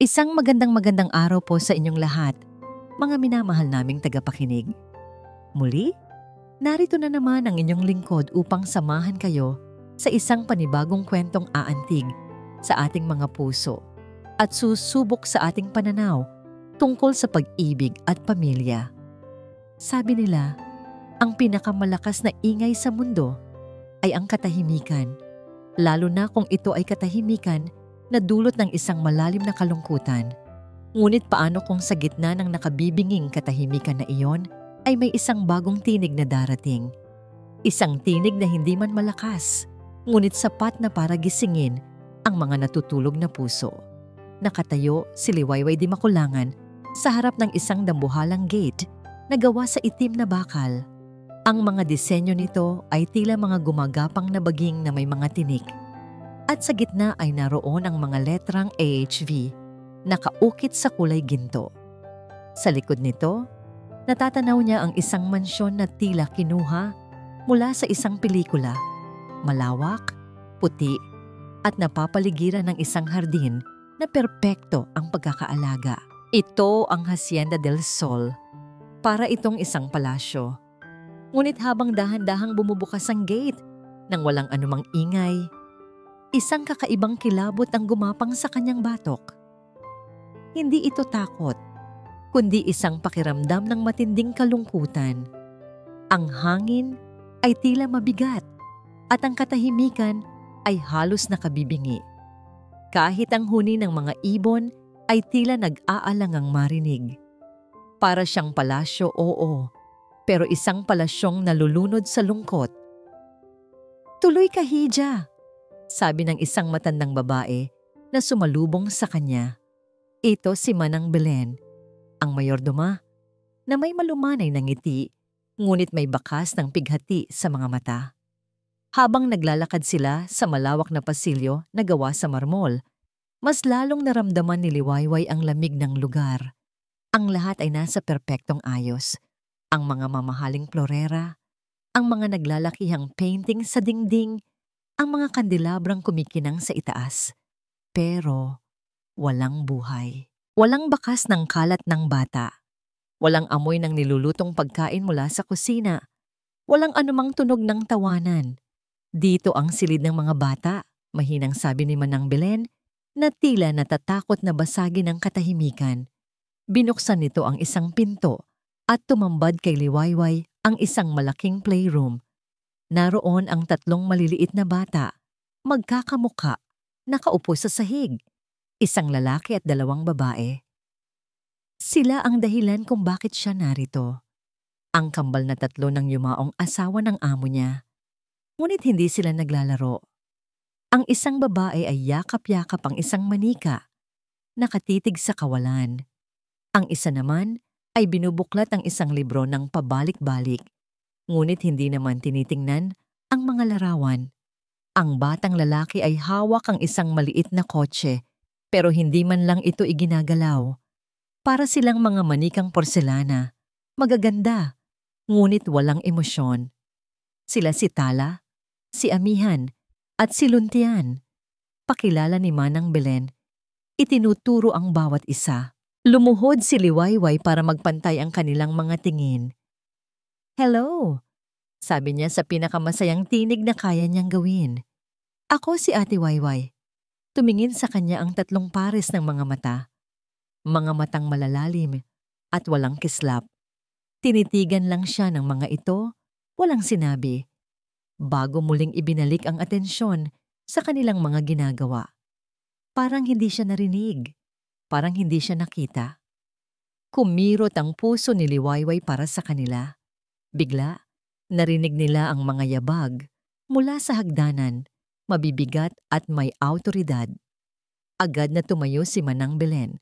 Isang magandang araw po sa inyong lahat, mga minamahal naming tagapakinig. Muli, narito na naman ang inyong lingkod upang samahan kayo sa isang panibagong kwentong aantig sa ating mga puso at susubok sa ating pananaw tungkol sa pag-ibig at pamilya. Sabi nila, ang pinakamalakas na ingay sa mundo ay ang katahimikan, lalo na kung ito ay katahimikan na dulot ng isang malalim na kalungkutan. Ngunit paano kung sa gitna ng nakabibinging katahimikan na iyon ay may isang bagong tinig na darating? Isang tinig na hindi man malakas, ngunit sapat na para gisingin ang mga natutulog na puso. Nakatayo si Liwayway Di Makulangan sa harap ng isang dambuhalang gate na gawa sa itim na bakal. Ang mga disenyo nito ay tila mga gumagapang na baging na may mga tinik. At sa gitna ay naroon ang mga letrang AHV, nakaukit sa kulay ginto. Sa likod nito, natatanaw niya ang isang mansyon na tila kinuha mula sa isang pelikula. Malawak, puti, at napapaligiran ng isang hardin na perpekto ang pagkakaalaga. Ito ang Hacienda del Sol. Para itong isang palasyo. Ngunit habang dahan-dahang bumubukas ang gate, nang walang anumang ingay, isang kakaibang kilabot ang gumapang sa kanyang batok. Hindi ito takot, kundi isang pakiramdam ng matinding kalungkutan. Ang hangin ay tila mabigat at ang katahimikan ay halos nakabibingi. Kahit ang huni ng mga ibon ay tila nag-aalangang marinig. Para siyang palasyo, oo, pero isang palasyong nalulunod sa lungkot. "Tuloy ka, Hija," sabi ng isang matandang babae na sumalubong sa kanya. Ito si Manang Belen, ang mayordoma, na may malumanay na ngiti, ngunit may bakas ng pighati sa mga mata. Habang naglalakad sila sa malawak na pasilyo na gawa sa marmol, mas lalong naramdaman ni Liwayway ang lamig ng lugar. Ang lahat ay nasa perpektong ayos. Ang mga mamahaling florera, ang mga naglalakihang painting sa dingding, ang mga kandelabrang kumikinang sa itaas. Pero walang buhay. Walang bakas ng kalat ng bata. Walang amoy ng nilulutong pagkain mula sa kusina. Walang anumang tunog ng tawanan. Dito ang silid ng mga bata, mahinang sabi ni Manang Belen, na tila natatakot na basagin ang katahimikan. Binuksan nito ang isang pinto at tumambad kay Liwayway ang isang malaking playroom. Naroon ang tatlong maliliit na bata, magkakamuka, nakaupo sa sahig, isang lalaki at dalawang babae. Sila ang dahilan kung bakit siya narito. Ang kambal na tatlo ng yumaong asawa ng amo niya. Ngunit hindi sila naglalaro. Ang isang babae ay yakap-yakap ang isang manika, nakatitig sa kawalan. Ang isa naman ay binubuklat ang isang libro ng pabalik-balik. Ngunit hindi naman tinitingnan ang mga larawan. Ang batang lalaki ay hawak ang isang maliit na kotse, pero hindi man lang ito iginagalaw. Para silang mga manikang porselana, magaganda, ngunit walang emosyon. Sila si Tala, si Amihan, at si Luntian. Pakilala ni Manang Belen, itinuturo ang bawat isa. Lumuhod si Liwayway para magpantay ang kanilang mga tingin. "Hello," sabi niya sa pinakamasayang tinig na kaya niyang gawin. "Ako si Ate Wayway." Tumingin sa kanya ang tatlong pares ng mga mata. Mga matang malalalim at walang kislap. Tinitigan lang siya ng mga ito, walang sinabi. Bago muling ibinalik ang atensyon sa kanilang mga ginagawa. Parang hindi siya narinig. Parang hindi siya nakita. Kumirot ang puso ni Liwayway para sa kanila. Bigla, narinig nila ang mga yabag mula sa hagdanan, mabibigat at may awtoridad. Agad na tumayo si Manang Belen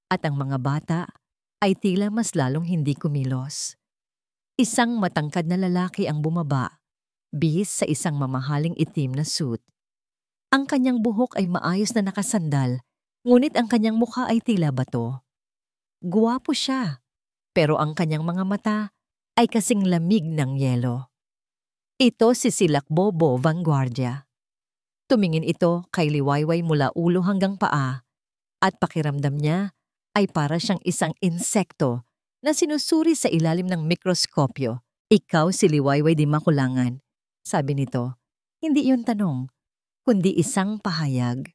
at ang mga bata ay tila mas lalong hindi kumilos. Isang matangkad na lalaki ang bumaba, bihis sa isang mamahaling itim na suit. Ang kanyang buhok ay maayos na nakasandal, ngunit ang kanyang mukha ay tila bato. Guwapo siya, pero ang kanyang mga mata ay kasing lamig ng yelo. Ito si Silakbobo Vanguardia. Tumingin ito kay Liwayway mula ulo hanggang paa. At pakiramdam niya ay para siyang isang insekto na sinusuri sa ilalim ng mikroskopyo. Ikaw si Liwayway di Makulangan, sabi nito. Hindi iyon tanong, kundi isang pahayag.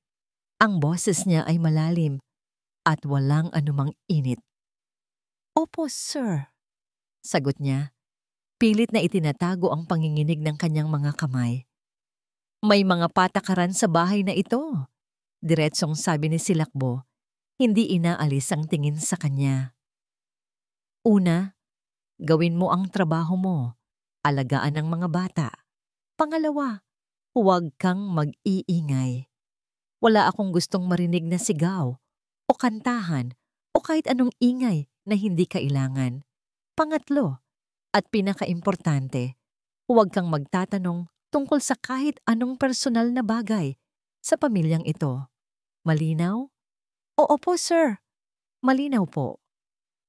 Ang boses niya ay malalim at walang anumang init. Opo, sir, sagot niya. Pilit na itinatago ang panginginig ng kanyang mga kamay. May mga patakaran sa bahay na ito, diretsong sabi ni Silakbo. Hindi inaalis ang tingin sa kanya. Una, gawin mo ang trabaho mo. Alagaan ang mga bata. Pangalawa, huwag kang mag-iingay. Wala akong gustong marinig na sigaw o kantahan o kahit anong ingay na hindi kailangan. Pangatlo, at pinakaimportante, huwag kang magtatanong tungkol sa kahit anong personal na bagay sa pamilyang ito. Malinaw? Oo po, sir. Malinaw po.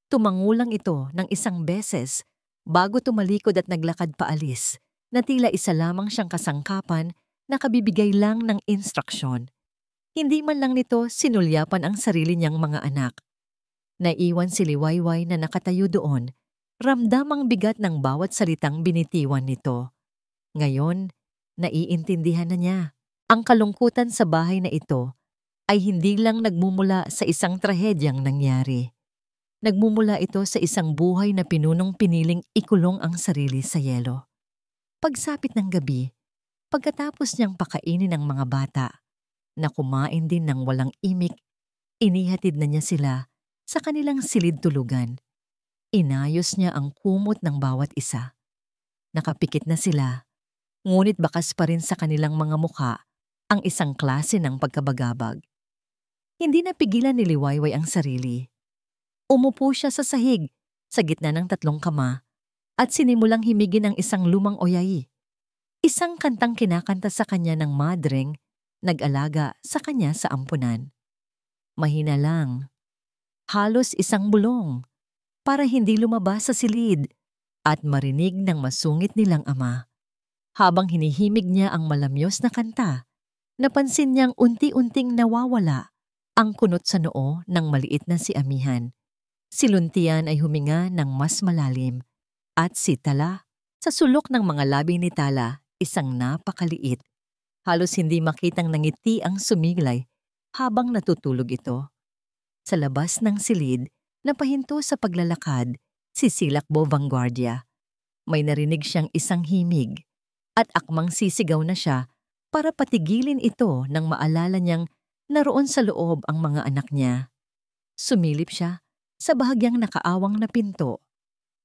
Tumangulang ito ng isang beses bago tumalikod at naglakad paalis na tila isa lamang siyang kasangkapan na kabibigay lang ng instruksyon. Hindi man lang nito sinulyapan ang sarili niyang mga anak. Naiwan si Liwayway na nakatayo doon, ramdam ang bigat ng bawat salitang binitiwan nito. Ngayon, naiintindihan na niya. Ang kalungkutan sa bahay na ito ay hindi lang nagmumula sa isang trahedyang nangyari. Nagmumula ito sa isang buhay na pinunong piniling ikulong ang sarili sa yelo. Pagsapit ng gabi, pagkatapos niyang pakainin ang mga bata, na kumain din ng walang imik, inihatid na niya sila sa kanilang silid tulugan. Inayos niya ang kumot ng bawat isa. Nakapikit na sila, ngunit bakas pa rin sa kanilang mga mukha ang isang klase ng pagkabagabag. Hindi napigilan ni Liwayway ang sarili. Umupo siya sa sahig sa gitna ng 3 kama at sinimulang himigin ang isang lumang oyayi. Isang kantang kinakanta sa kanya ng madreng nag-alaga sa kanya sa ampunan. Mahina lang, halos isang bulong, para hindi lumabas sa silid at marinig ng masungit nilang ama. Habang hinihimig niya ang malamyos na kanta, napansin niyang unti-unting nawawala ang kunot sa noo ng maliit na si Amihan. Si Luntian ay huminga ng mas malalim at si Tala, sa sulok ng mga labi ni Tala, isang napakaliit. Halos hindi makitang nangiti ang sumiglay habang natutulog ito. Sa labas ng silid, napahinto sa paglalakad si Silakbo Vanguardia. May narinig siyang isang himig at akmang sisigaw na siya para patigilin ito nang maalala niyang naroon sa loob ang mga anak niya. Sumilip siya sa bahagyang nakaawang na pinto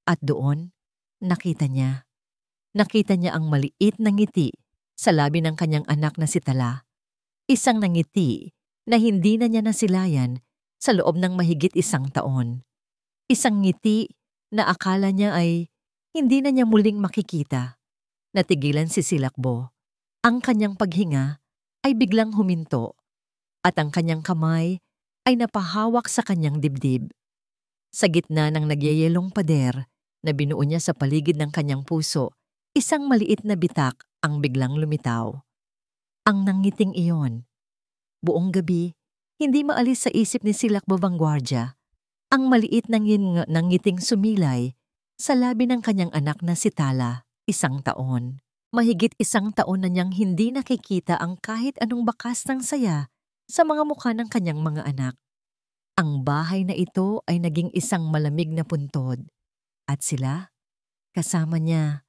at doon nakita niya. Nakita niya ang maliit na ngiti sa labi ng kanyang anak na si Tala. Isang nangiti na hindi na niya nasilayan sa loob ng mahigit 1 taon. Isang ngiti na akala niya ay hindi na niya muling makikita. Natigilan si Silakbo. Ang kanyang paghinga ay biglang huminto at ang kanyang kamay ay napahawak sa kanyang dibdib. Sa gitna ng nagyayelong pader na binuo niya sa paligid ng kanyang puso, isang maliit na bitak ang biglang lumitaw. Ang nangiting iyon. Buong gabi, hindi maalis sa isip ni Silakbo Vanguardia ang maliit na nangiting sumilay sa labi ng kanyang anak na si Tala, 1 taon. Mahigit 1 taon na niyang hindi nakikita ang kahit anong bakas ng saya sa mga mukha ng kanyang mga anak. Ang bahay na ito ay naging isang malamig na puntod at sila, kasama niya,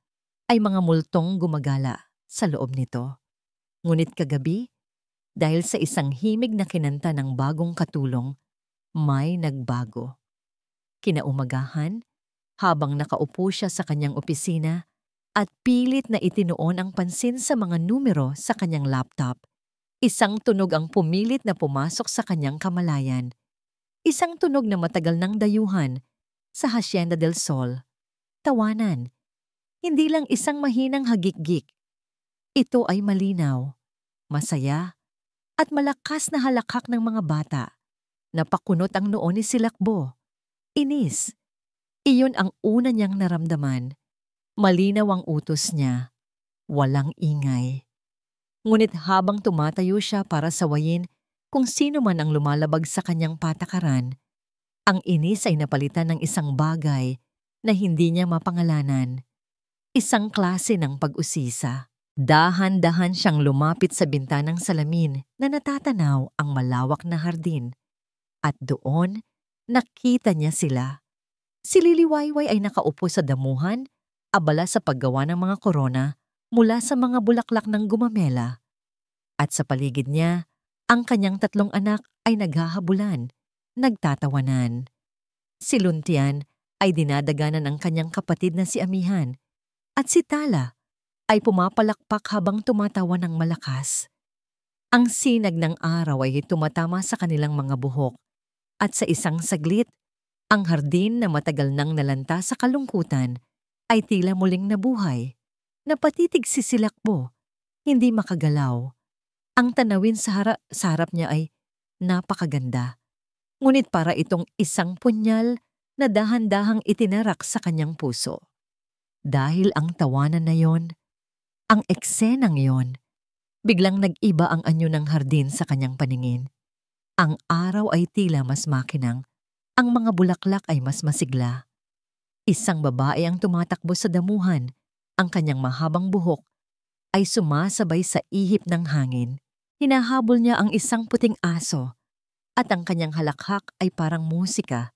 ay mga multong gumagala sa loob nito. Ngunit kagabi, dahil sa isang himig na kinanta ng bagong katulong, may nagbago. Kinaumagahan, habang nakaupo siya sa kanyang opisina at pilit na itinuon ang pansin sa mga numero sa kanyang laptop, isang tunog ang pumilit na pumasok sa kanyang kamalayan. Isang tunog na matagal ng dayuhan sa Hacienda del Sol. Tawanan. Hindi lang isang mahinang hagik-gik. Ito ay malinaw, masaya, at malakas na halakhak ng mga bata. Napakunot ang noo ni Silakbo. Inis. Iyon ang una niyang naramdaman. Malinaw ang utos niya. Walang ingay. Ngunit habang tumatayo siya para sawayin Kung sino man ang lumalabag sa kanyang patakaran, ang inis ay napalitan ng isang bagay na hindi niya mapangalanan. Isang klase ng pag-usisa. Dahan-dahan siyang lumapit sa bintanang salamin na natatanaw ang malawak na hardin. At doon, nakita niya sila. Si Liliwayway ay nakaupo sa damuhan, abala sa paggawa ng mga korona mula sa mga bulaklak ng gumamela. At sa paligid niya, ang kanyang 3 anak ay naghahabulan, nagtatawanan. Si Luntian ay dinadaganan ng kanyang kapatid na si Amihan, at si Tala ay pumapalakpak habang tumatawa ng malakas. Ang sinag ng araw ay tumatama sa kanilang mga buhok, at sa isang saglit, ang hardin na matagal nang nalanta sa kalungkutan ay tila muling nabuhay. Napatitig si Silakbo, hindi makagalaw. Ang tanawin sa harap niya ay napakaganda. Ngunit para itong isang punyal na dahan-dahang itinarak sa kanyang puso. Dahil ang tawanan na yon, ang eksenang yon, biglang nag-iba ang anyo ng hardin sa kanyang paningin. Ang araw ay tila mas makinang, ang mga bulaklak ay mas masigla. Isang babae ang tumatakbo sa damuhan, ang kanyang mahabang buhok ay sumasabay sa ihip ng hangin. Hinahabol niya ang isang puting aso, at ang kanyang halakhak ay parang musika.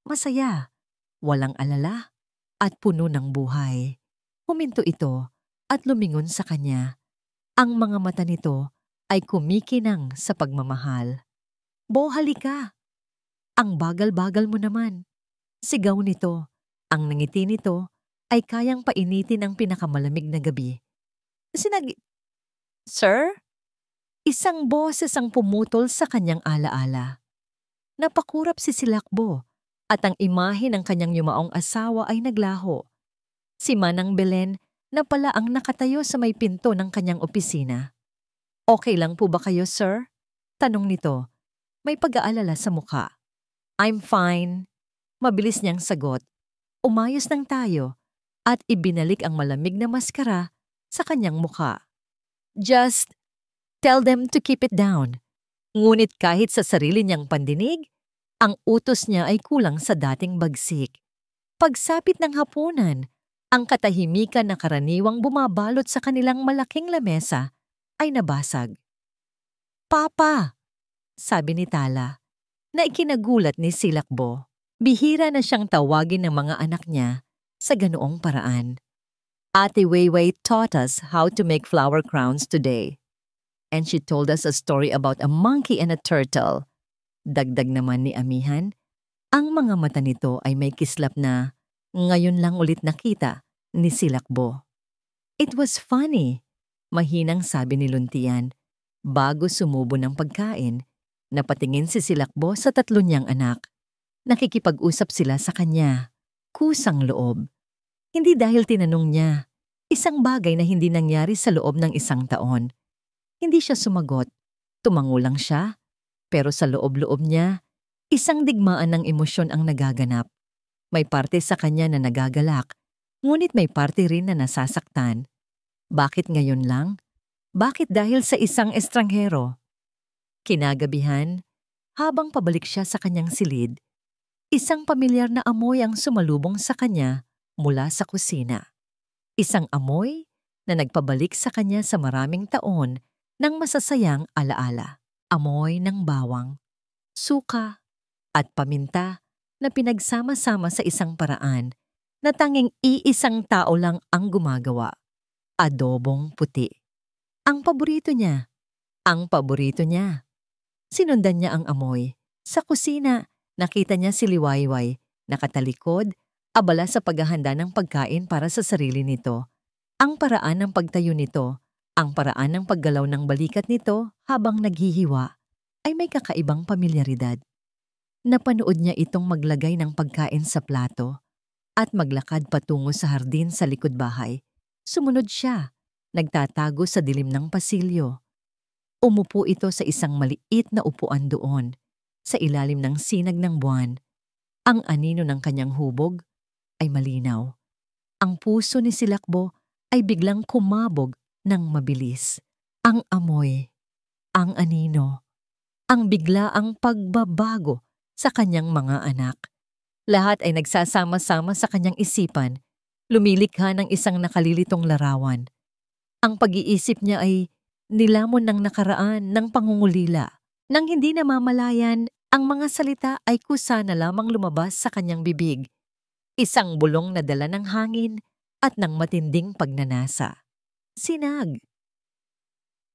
Masaya, walang alala, at puno ng buhay. Huminto ito at lumingon sa kanya. Ang mga mata nito ay kumikinang sa pagmamahal. "Bo, halika! Ang bagal-bagal mo naman." Sigaw nito. Ang ngiti nito ay kayang painitin ang pinakamalamig na gabi. "Sir?" Isang boses ang pumutol sa kanyang alaala. Napakurap si Silakbo at ang imahe ng kanyang yumaong asawa ay naglaho. Si Manang Belen na pala ang nakatayo sa may pinto ng kanyang opisina. "Okay lang po ba kayo, sir?" Tanong nito. May pag-aalala sa mukha. "I'm fine." Mabilis niyang sagot. Umayos lang tayo at ibinalik ang malamig na maskara sa kanyang mukha. "Just tell them to keep it down." Ngunit kahit sa sarili niyang pandinig, ang utos niya ay kulang sa dating bagsik. Pagsapit ng hapunan, ang katahimikan na karaniwang bumabalot sa kanilang malaking lamesa ay nabasag. "Papa!" sabi ni Tala, na ikinagulat ni Silakbo. Bihira na siyang tawagin ng mga anak niya sa ganoong paraan. "Ate Weiwei taught us how to make flower crowns today. And she told us a story about a monkey and a turtle." Dagdag naman ni Amihan, ang mga mata nito ay may kislap na ngayon lang ulit nakita ni Silakbo. "It was funny," mahinang sabi ni Luntian. Bago sumubo ng pagkain, napatingin si Silakbo sa 3 niyang anak. Nakikipag-usap sila sa kanya. Kusang loob. Hindi dahil tinanong niya. Isang bagay na hindi nangyari sa loob ng 1 taon. Hindi siya sumagot. Tumango lang siya. Pero sa loob-loob niya, isang digmaan ng emosyon ang nagaganap. May parte sa kanya na nagagalak, ngunit may parte rin na nasasaktan. Bakit ngayon lang? Bakit dahil sa isang estranghero? Kinagabihan, habang pabalik siya sa kanyang silid, isang pamilyar na amoy ang sumalubong sa kanya mula sa kusina. Isang amoy na nagpabalik sa kanya sa maraming taon ng masasayang alaala. Amoy ng bawang, suka, at paminta na pinagsama-sama sa isang paraan na tanging iisang tao lang ang gumagawa. Adobong puti. Ang paborito niya. Ang paborito niya. Sinundan niya ang amoy. Sa kusina, nakita niya si Liwayway, nakatalikod, abala sa paghahanda ng pagkain para sa sarili nito. Ang paraan ng pagtayo nito, ang paraan ng paggalaw ng balikat nito habang naghihiwa, ay may kakaibang pamilyaridad. Napanood niya itong maglagay ng pagkain sa plato at maglakad patungo sa hardin sa likod bahay. Sumunod siya, nagtatago sa dilim ng pasilyo. Umupo ito sa isang maliit na upuan doon, sa ilalim ng sinag ng buwan. Ang anino ng kanyang hubog ay malinaw. Ang puso ni Silakbo ay biglang kumabog ng mabilis. Ang amoy, ang anino, ang biglaang pagbabago sa kanyang mga anak. Lahat ay nagsasama-sama sa kanyang isipan, lumilikha ng isang nakalilitong larawan. Ang pag-iisip niya ay nilamon ng nakaraan ng pangungulila. Nang hindi namamalayan, ang mga salita ay kusa na lamang lumabas sa kanyang bibig. Isang bulong na dala ng hangin at ng matinding pagnanasa. Sinag.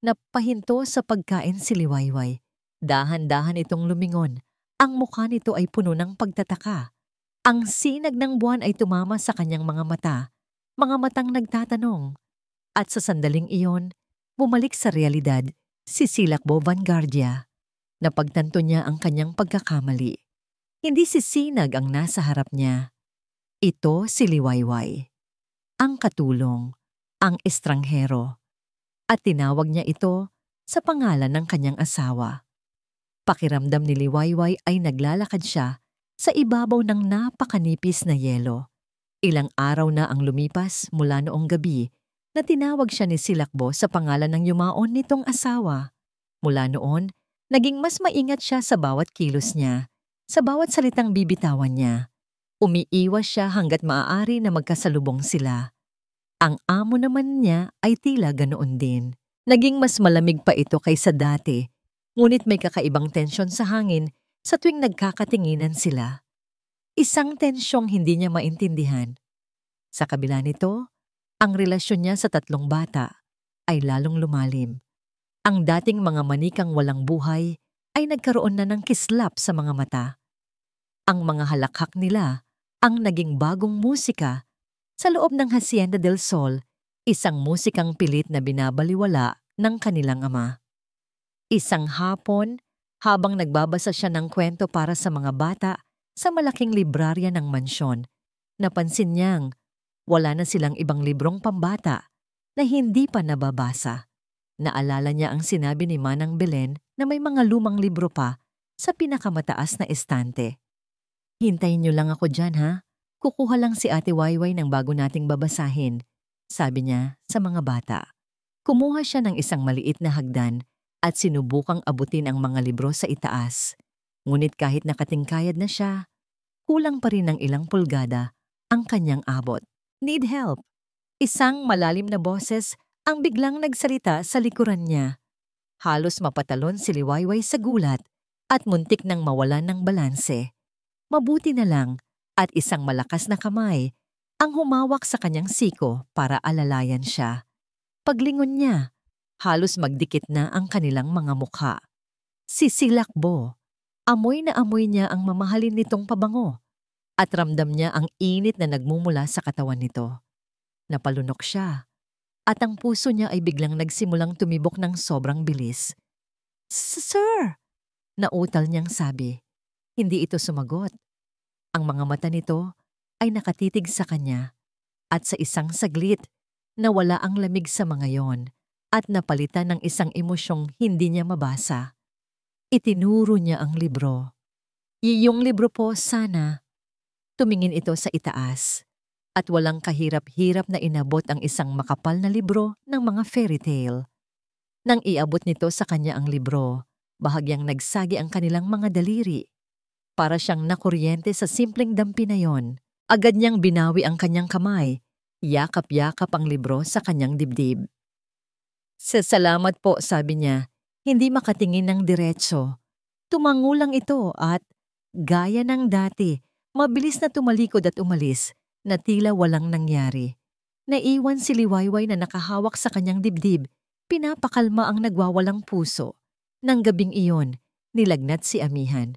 Napahinto sa pagkain si Liwayway. Dahan-dahan itong lumingon. Ang mukha nito ay puno ng pagtataka. Ang sinag ng buwan ay tumama sa kanyang mga matang nagtatanong. At sa sandaling iyon, bumalik sa realidad si Silakbo Vanguardia. Napagtanto niya ang kanyang pagkakamali. Hindi si Sinag ang nasa harap niya. Ito si Liwayway, ang katulong, ang estranghero. At tinawag niya ito sa pangalan ng kanyang asawa. Pakiramdam ni Liwayway ay naglalakad siya sa ibabaw ng napakanipis na yelo. Ilang araw na ang lumipas mula noong gabi na tinawag siya ni Silakbo sa pangalan ng yumaon nitong asawa. Mula noon, naging mas maingat siya sa bawat kilos niya, sa bawat salitang bibitawan niya. Umiiwas siya hanggat maaari na magkasalubong sila. Ang amo naman niya ay tila ganoon din. Naging mas malamig pa ito kaysa dati, ngunit may kakaibang tensyon sa hangin sa tuwing nagkakatinginan sila. Isang tensyong hindi niya maintindihan. Sa kabila nito, ang relasyon niya sa tatlong bata ay lalong lumalim. Ang dating mga manikang walang buhay ay nagkaroon na ng kislap sa mga mata. Ang mga halakhak nila ang naging bagong musika sa loob ng Hacienda del Sol, isang musikang pilit na binabaliwala ng kanilang ama. Isang hapon, habang nagbabasa siya ng kwento para sa mga bata sa malaking librarya ng mansyon, napansin niyang wala na silang ibang librong pambata na hindi pa nababasa. Naalala niya ang sinabi ni Manang Belen na may mga lumang libro pa sa pinakamataas na estante. "Hintayin niyo lang ako dyan, ha? Kukuha lang si Ate Wayway ng bago nating babasahin," sabi niya sa mga bata. Kumuha siya ng isang maliit na hagdan at sinubukang abutin ang mga libro sa itaas. Ngunit kahit nakatingkayad na siya, kulang pa rin ng ilang pulgada ang kanyang abot. "Need help?" Isang malalim na boses ang biglang nagsalita sa likuran niya. Halos mapatalon si Liwayway sa gulat at muntik nang mawalan ng balanse. Mabuti na lang at isang malakas na kamay ang humawak sa kanyang siko para alalayan siya. Paglingon niya, halos magdikit na ang kanilang mga mukha. Si Silakbo, amoy na amoy niya ang mamahalin nitong pabango at ramdam niya ang init na nagmumula sa katawan nito. Napalunok siya at ang puso niya ay biglang nagsimulang tumibok ng sobrang bilis. "Sir!" Nautal niyang sabi. Hindi ito sumagot. Ang mga mata nito ay nakatitig sa kanya at sa isang saglit nawala ang lamig sa mga yon at napalitan ng isang emosyong hindi niya mabasa. Itinuro niya ang libro. "Iyong libro po sana." Tumingin ito sa itaas at walang kahirap-hirap na inabot ang isang makapal na libro ng mga fairy tale. Nang iabot nito sa kanya ang libro, bahagyang nagsagi ang kanilang mga daliri. Para siyang nakuryente sa simpleng dampi na yon. Agad niyang binawi ang kanyang kamay. Yakap-yakap ang libro sa kanyang dibdib. "Salamat po," sabi niya. Hindi makatingin ng diretso. Tumango lang ito at, gaya ng dati, mabilis na tumalikod at umalis na tila walang nangyari. Naiwan si Liwayway na nakahawak sa kanyang dibdib. Pinapakalma ang nagwawalang puso. Nang gabing iyon, nilagnat si Amihan.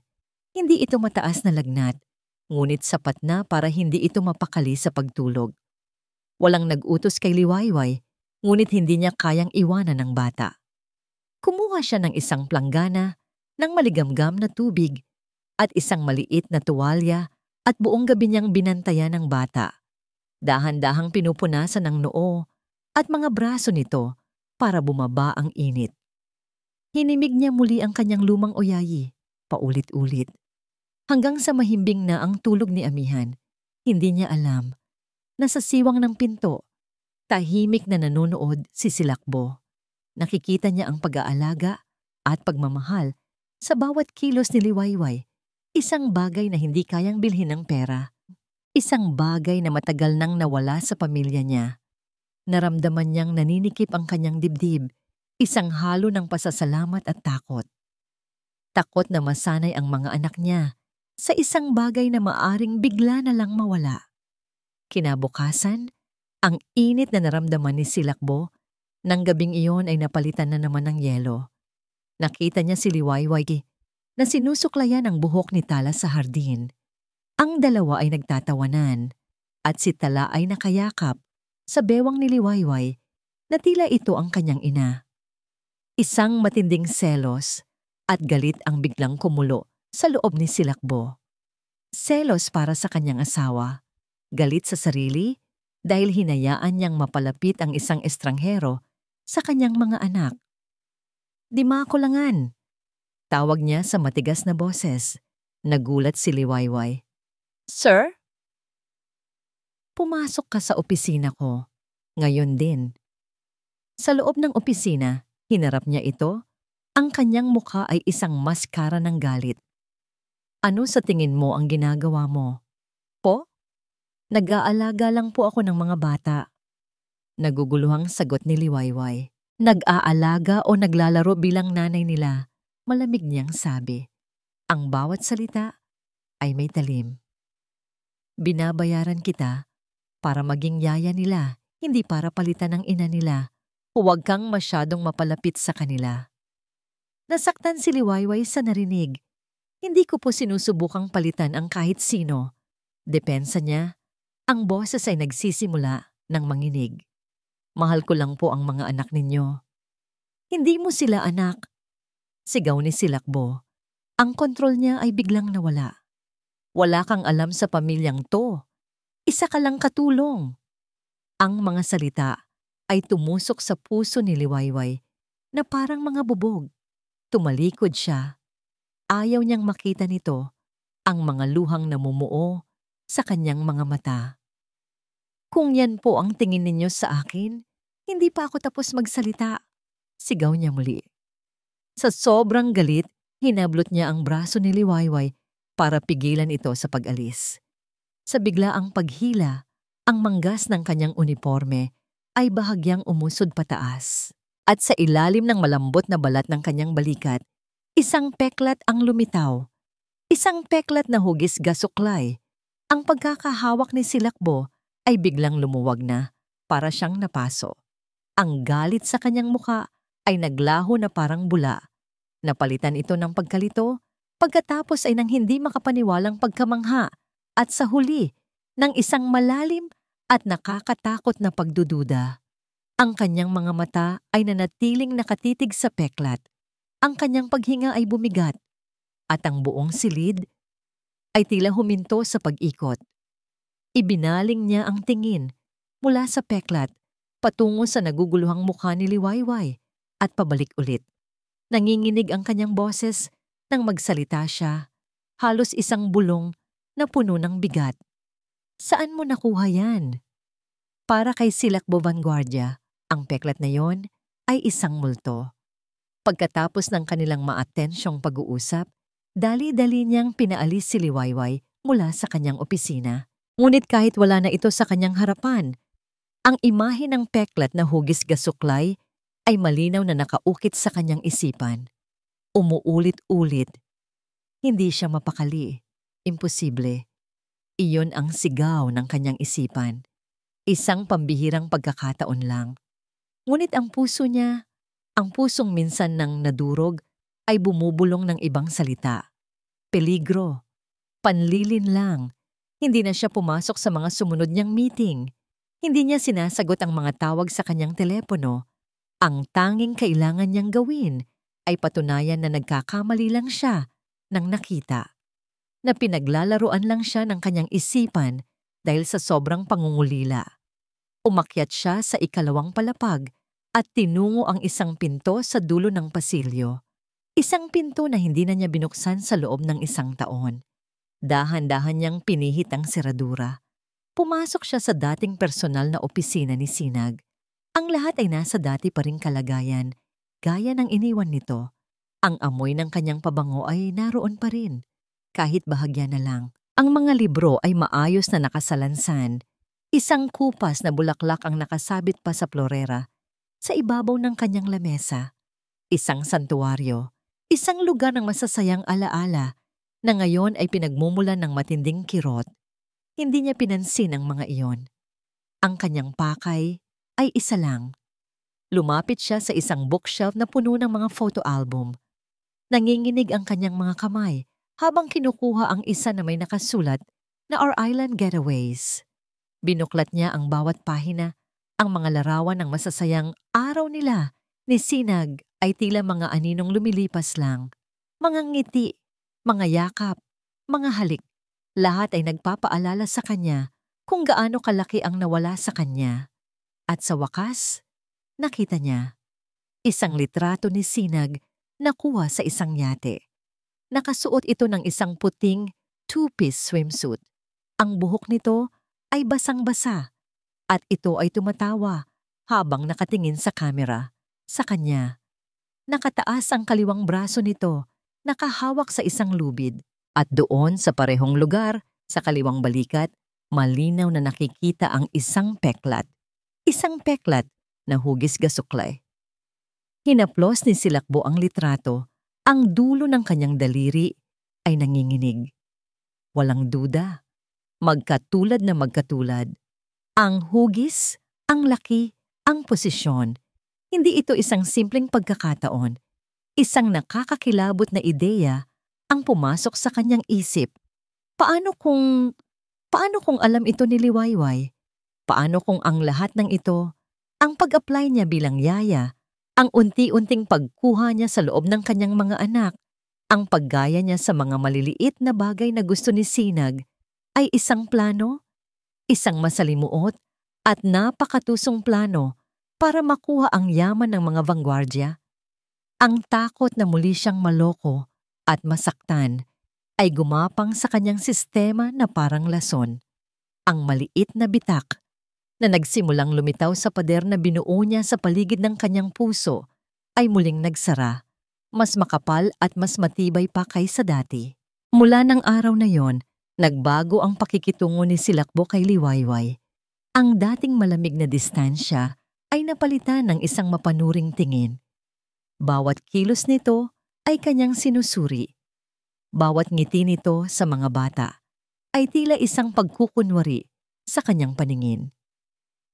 Hindi ito mataas na lagnat, ngunit sapat na para hindi ito mapakali sa pagtulog. Walang nag-utos kay Liwayway, ngunit hindi niya kayang iwanan ng bata. Kumuha siya ng isang planggana, ng maligamgam na tubig, at isang maliit na tuwalya at buong gabi niyang binantayan ng bata. Dahan-dahang pinupunasan ang noo at mga braso nito para bumaba ang init. Hinimig niya muli ang kanyang lumang oyayi, paulit-ulit. Hanggang sa mahimbing na ang tulog ni Amihan, hindi niya alam na sa siwang ng pinto, tahimik na nanonood si Silakbo. Nakikita niya ang pag-aalaga at pagmamahal Sa bawat kilos ni Liwayway, isang bagay na hindi kayang bilhin ng pera. Isang bagay na matagal nang nawala sa pamilya niya. Naramdaman niyang naninikip ang kanyang dibdib, isang halo ng pasasalamat at takot. Takot na masanay ang mga anak niya sa isang bagay na maaring bigla na lang mawala. Kinabukasan, ang init na naramdaman ni Silakbo nang gabing iyon ay napalitan na naman ng yelo. Nakita niya si Liwayway na sinusuklayan ang buhok ni Tala sa hardin. Ang dalawa ay nagtatawanan at si Tala ay nakayakap sa bewang ni Liwayway na tila ito ang kanyang ina. Isang matinding selos at galit ang biglang kumulo sa loob ni Silakbo. Selos para sa kanyang asawa, galit sa sarili dahil hinayaan niyang mapalapit ang isang estranghero sa kanyang mga anak. "Di makulangan," tawag niya sa matigas na boses. Nagulat si Liwayway. "Sir?" "Pumasok ka sa opisina ko. Ngayon din." Sa loob ng opisina, hinarap niya ito. Ang kanyang mukha ay isang maskara ng galit. "Ano sa tingin mo ang ginagawa mo?" "Po? Nag-aalaga lang po ako ng mga bata." Naguguluhang sagot ni Liwayway. "Nag-aalaga o naglalaro bilang nanay nila?" Malamig niyang sabi. Ang bawat salita ay may talim. "Binabayaran kita para maging yaya nila, hindi para palitan ng ina nila. Huwag kang masyadong mapalapit sa kanila." Nasaktan si Liwayway sa narinig. "Hindi ko po sinusubukang palitan ang kahit sino." Depensa niya, ang boses ay nagsisimula ng manginig. "Mahal ko lang po ang mga anak ninyo." "Hindi mo sila anak," sigaw ni Silakbo. Ang kontrol niya ay biglang nawala. "Wala kang alam sa pamilyang to. Isa ka lang katulong." Ang mga salita ay tumusok sa puso ni Liwayway na parang mga bubog. Tumalikod siya. Ayaw niyang makita nito ang mga luhang namumuo sa kanyang mga mata. "Kung yan po ang tingin ninyo sa akin, hindi pa ako tapos magsalita," sigaw niya muli. Sa sobrang galit, hinablot niya ang braso ni Liwayway para pigilan ito sa pag-alis. Sa biglaang paghila, ang manggas ng kanyang uniforme ay bahagyang umusod pataas. At sa ilalim ng malambot na balat ng kanyang balikat, isang peklat ang lumitaw. Isang peklat na hugis gasuklay. Ang pagkakahawak ni Silakbo ay biglang lumuwag na para siyang napaso. Ang galit sa kanyang mukha ay naglaho na parang bula. Napalitan ito ng pagkalito, pagkatapos ay nang hindi makapaniwalang pagkamangha at sa huli ng isang malalim at nakakatakot na pagdududa. Ang kanyang mga mata ay nanatiling nakatitig sa peklat. Ang kanyang paghinga ay bumigat at ang buong silid ay tila huminto sa pag-ikot. Ibinaling niya ang tingin mula sa peklat patungo sa naguguluhang mukha ni Liwayway at pabalik ulit. Nanginginig ang kanyang boses nang magsalita siya, halos isang bulong na puno ng bigat. "Saan mo nakuha yan?" Para kay Silakbo Vanguardia, ang peklat na yon ay isang multo. Pagkatapos ng kanilang maatensyong pag-uusap, dali-dali niyang pinaalis si Liwayway mula sa kanyang opisina. Ngunit kahit wala na ito sa kanyang harapan, ang imahe ng peklat na hugis gasuklay ay malinaw na nakaukit sa kanyang isipan. Umuulit-ulit. Hindi siya mapakali. Imposible. Iyon ang sigaw ng kanyang isipan. Isang pambihirang pagkakataon lang. Ngunit ang puso niya, ang pusong minsan nang nadurog, ay bumubulong ng ibang salita. Peligro. Panlilin lang. Hindi na siya pumasok sa mga sumunod niyang meeting. Hindi niya sinasagot ang mga tawag sa kanyang telepono. Ang tanging kailangan niyang gawin ay patunayan na nagkakamali lang siya nang nakita. Na pinaglalaruan lang siya ng kanyang isipan dahil sa sobrang pangungulila. Umakyat siya sa ikalawang palapag at tinungo ang isang pinto sa dulo ng pasilyo. Isang pinto na hindi na niya binuksan sa loob ng isang taon. Dahan-dahan niyang pinihit ang seradura. Pumasok siya sa dating personal na opisina ni Sinag. Ang lahat ay nasa dati pa ring kalagayan, gaya ng iniwan nito. Ang amoy ng kanyang pabango ay naroon pa rin, kahit bahagya na lang. Ang mga libro ay maayos na nakasalansan. Isang kupas na bulaklak ang nakasabit pa sa florera sa ibabaw ng kanyang lamesa. Isang santuaryo, isang lugar ng masasayang alaala na ngayon ay pinagmumulan ng matinding kirot. Hindi niya pinansin ang mga iyon. Ang kanyang pakay ay isa lang. Lumapit siya sa isang bookshelf na puno ng mga photo album. Nanginginig ang kanyang mga kamay habang kinukuha ang isa na may nakasulat na Our Island Getaways. Binuklat niya ang bawat pahina, ang mga larawan ng masasayang araw nila ni Sinag ay tila mga aninong lumilipas lang. Mga ngiti, mga yakap, mga halik, lahat ay nagpapaalala sa kanya kung gaano kalaki ang nawala sa kanya. At sa wakas, nakita niya isang litrato ni Sinag nakuha sa isang yate. Nakasuot ito ng isang puting two-piece swimsuit. Ang buhok nito ay basang-basa at ito ay tumatawa habang nakatingin sa kamera. Sa kanya, nakataas ang kaliwang braso nito, nakahawak sa isang lubid. At doon sa parehong lugar, sa kaliwang balikat, malinaw na nakikita ang isang peklat. Isang peklat na hugis gasuklay. Hinaplos ni Silakbo ang litrato. Ang dulo ng kanyang daliri ay nanginginig. Walang duda. Magkatulad na magkatulad. Ang hugis, ang laki, ang posisyon. Hindi ito isang simpleng pagkakataon. Isang nakakakilabot na ideya ang pumasok sa kanyang isip. Paano kung alam ito ni Liwayway? Paano kung ang lahat ng ito, ang pag-apply niya bilang yaya, ang unti-unting pagkuha niya sa loob ng kanyang mga anak, ang paggaya niya sa mga maliliit na bagay na gusto ni Sinag, ay isang plano, isang masalimuot at napakatusong plano para makuha ang yaman ng mga vanguardia. Ang takot na muli siyang maloko at masaktan ay gumapang sa kanyang sistema na parang lason. Ang maliit na bitak na nagsimulang lumitaw sa pader na binuo niya sa paligid ng kanyang puso ay muling nagsara, mas makapal at mas matibay pa kaysa dati. Mula ng araw na yon, nagbago ang pakikitungo ni Silakbo kay Liwayway. Ang dating malamig na distansya ay napalitan ng isang mapanuring tingin. Bawat kilos nito ay kanyang sinusuri. Bawat ngiti nito sa mga bata ay tila isang pagkukunwari sa kanyang paningin.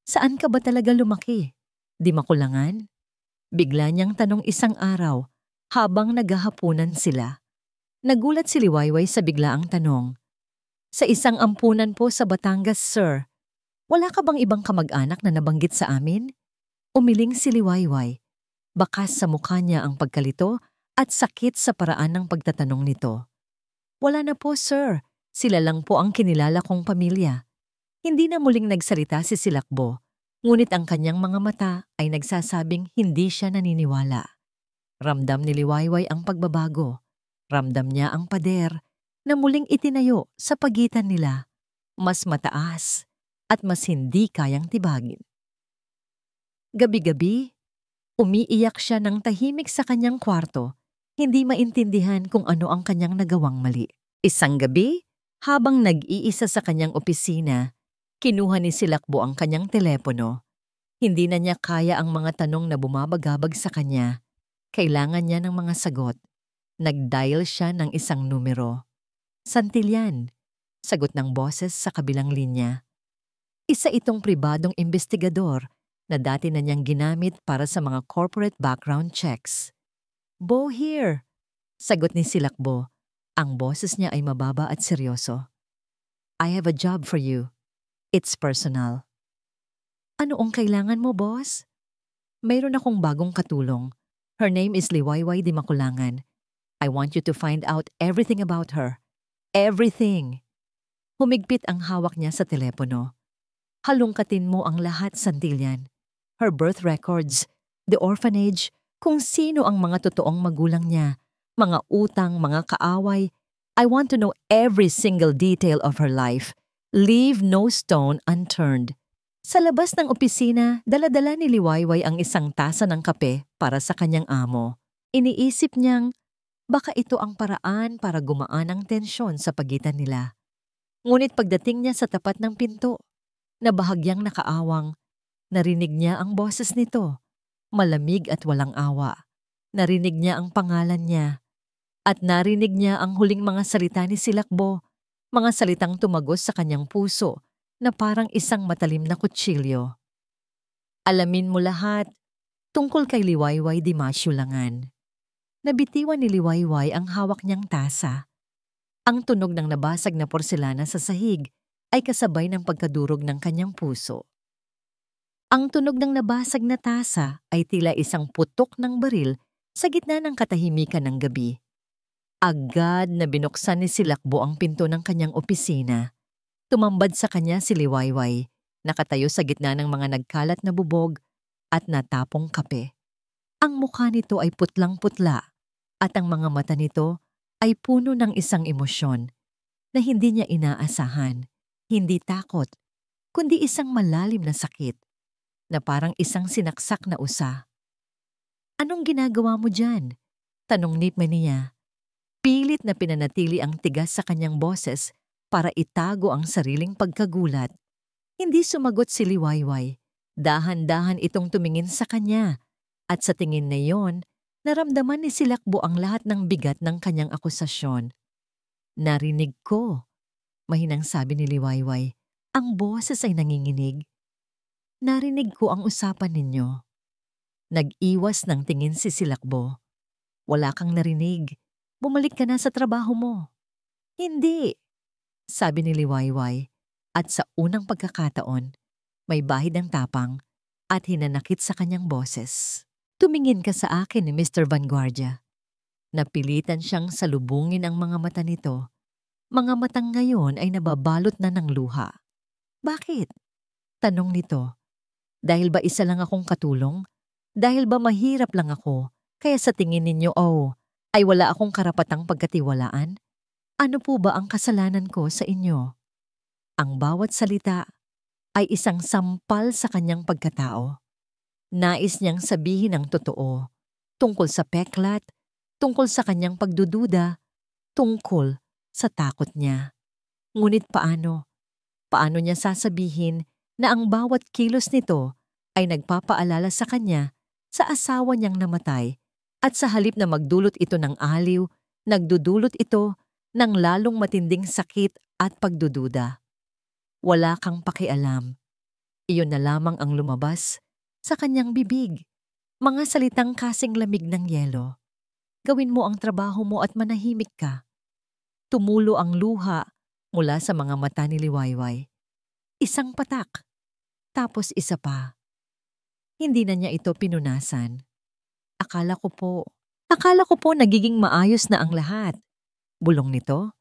Saan ka ba talaga lumaki? Di makulangan? Bigla niyang tanong isang araw habang naghahapunan sila. Nagulat si Liwayway sa biglaang tanong. Sa isang ampunan po sa Batangas, sir. Wala ka bang ibang kamag-anak na nabanggit sa amin? Umiling si Liwayway. Bakas sa mukha niya ang pagkalito at sakit sa paraan ng pagtatanong nito. Wala na po, sir. Sila lang po ang kinilala kong pamilya. Hindi na muling nagsalita si Silakbo, ngunit ang kanyang mga mata ay nagsasabing hindi siya naniniwala. Ramdam ni Liwayway ang pagbabago. Ramdam niya ang pader na muling itinayo sa pagitan nila, mas mataas at mas hindi kayang tibagin. Gabi-gabi, umiiyak siya ng tahimik sa kanyang kwarto, hindi maintindihan kung ano ang kanyang nagawang mali. Isang gabi, habang nag-iisa sa kanyang opisina, kinuha ni Silakbo ang kanyang telepono. Hindi na niya kaya ang mga tanong na bumabagabag sa kanya. Kailangan niya ng mga sagot. Nag-dial siya ng isang numero. Santillan, sagot ng boses sa kabilang linya. Isa itong pribadong investigador na dati na niyang ginamit para sa mga corporate background checks. Bo here, sagot ni Silakbo. Ang boses niya ay mababa at seryoso. I have a job for you. It's personal. Ano ang kailangan mo, boss? Mayroon akong bagong katulong. Her name is Liwayway Di Makulangan. I want you to find out everything about her. Everything. Humigpit ang hawak niya sa telepono. Halungkatin mo ang lahat, Santillan. Her birth records, the orphanage, kung sino ang mga totoong magulang niya, mga utang, mga kaaway. I want to know every single detail of her life. Leave no stone unturned. Sa labas ng opisina, dala-dala ni Liwayway ang isang tasa ng kape para sa kanyang amo. Iniisip niyang baka ito ang paraan para gumaan ang tensyon sa pagitan nila. Ngunit pagdating niya sa tapat ng pinto, na bahagyang nakaawang, narinig niya ang boses nito, malamig at walang awa. Narinig niya ang pangalan niya, at narinig niya ang huling mga salita ni Silakbo, mga salitang tumagos sa kanyang puso na parang isang matalim na kutsilyo. Alamin mo lahat tungkol kay Liwayway Dimasyo Langan. Nabitiwan ni Liwayway ang hawak niyang tasa. Ang tunog ng nabasag na porselana sa sahig ay kasabay ng pagkadurog ng kanyang puso. Ang tunog ng nabasag na tasa ay tila isang putok ng baril sa gitna ng katahimikan ng gabi. Agad na binuksan ni Silakbo ang pinto ng kanyang opisina. Tumambad sa kanya si Liwayway, nakatayo sa gitna ng mga nagkalat na bubog at natapong kape. Ang mukha nito ay putlang-putla at ang mga mata nito ay puno ng isang emosyon na hindi niya inaasahan, hindi takot, kundi isang malalim na sakit na parang isang sinaksak na usa. "Anong ginagawa mo dyan?" tanong ni niya. Pilit na pinanatili ang tigas sa kanyang boses para itago ang sariling pagkagulat. Hindi sumagot si Liwayway. Dahan-dahan itong tumingin sa kanya at sa tingin na iyon, naramdaman ni Silakbo ang lahat ng bigat ng kanyang akusasyon. "Narinig ko," mahinang sabi ni Liwayway. Ang boses ay nanginginig. "Narinig ko ang usapan ninyo." Nag-iwas ng tingin si Silakbo. "Wala kang narinig. Bumalik ka na sa trabaho mo." "Hindi," sabi ni Liwayway, at sa unang pagkakataon, may bahid ng tapang at hinanakit sa kanyang boses. "Tumingin ka sa akin ni Mr. Vanguardia." Napilitan siyang salubungin ang mga mata nito. Mga matang ngayon ay nababalot na ng luha. "Bakit?" tanong nito. "Dahil ba isa lang akong katulong? Dahil ba mahirap lang ako, kaya sa tingin ninyo, ay wala akong karapatang pagkatiwalaan? Ano po ba ang kasalanan ko sa inyo?" Ang bawat salita ay isang sampal sa kanyang pagkatao. Nais niyang sabihin ang totoo, tungkol sa peklat, tungkol sa kanyang pagdududa, tungkol sa takot niya. Ngunit paano? Paano niya sasabihin na ang bawat kilos nito ay nagpapaalala sa kanya sa asawa niyang namatay at sa halip na magdulot ito ng aliw, nagdudulot ito ng lalong matinding sakit at pagdududa? "Wala kang pakialam." Iyon na lamang ang lumabas sa kanyang bibig, mga salitang kasing lamig ng yelo. "Gawin mo ang trabaho mo at manahimik ka." Tumulo ang luha mula sa mga mata ni Liwayway. Isang patak, tapos isa pa. Hindi na niya ito pinunasan. Akala ko po nagiging maayos na ang lahat." Bulong nito,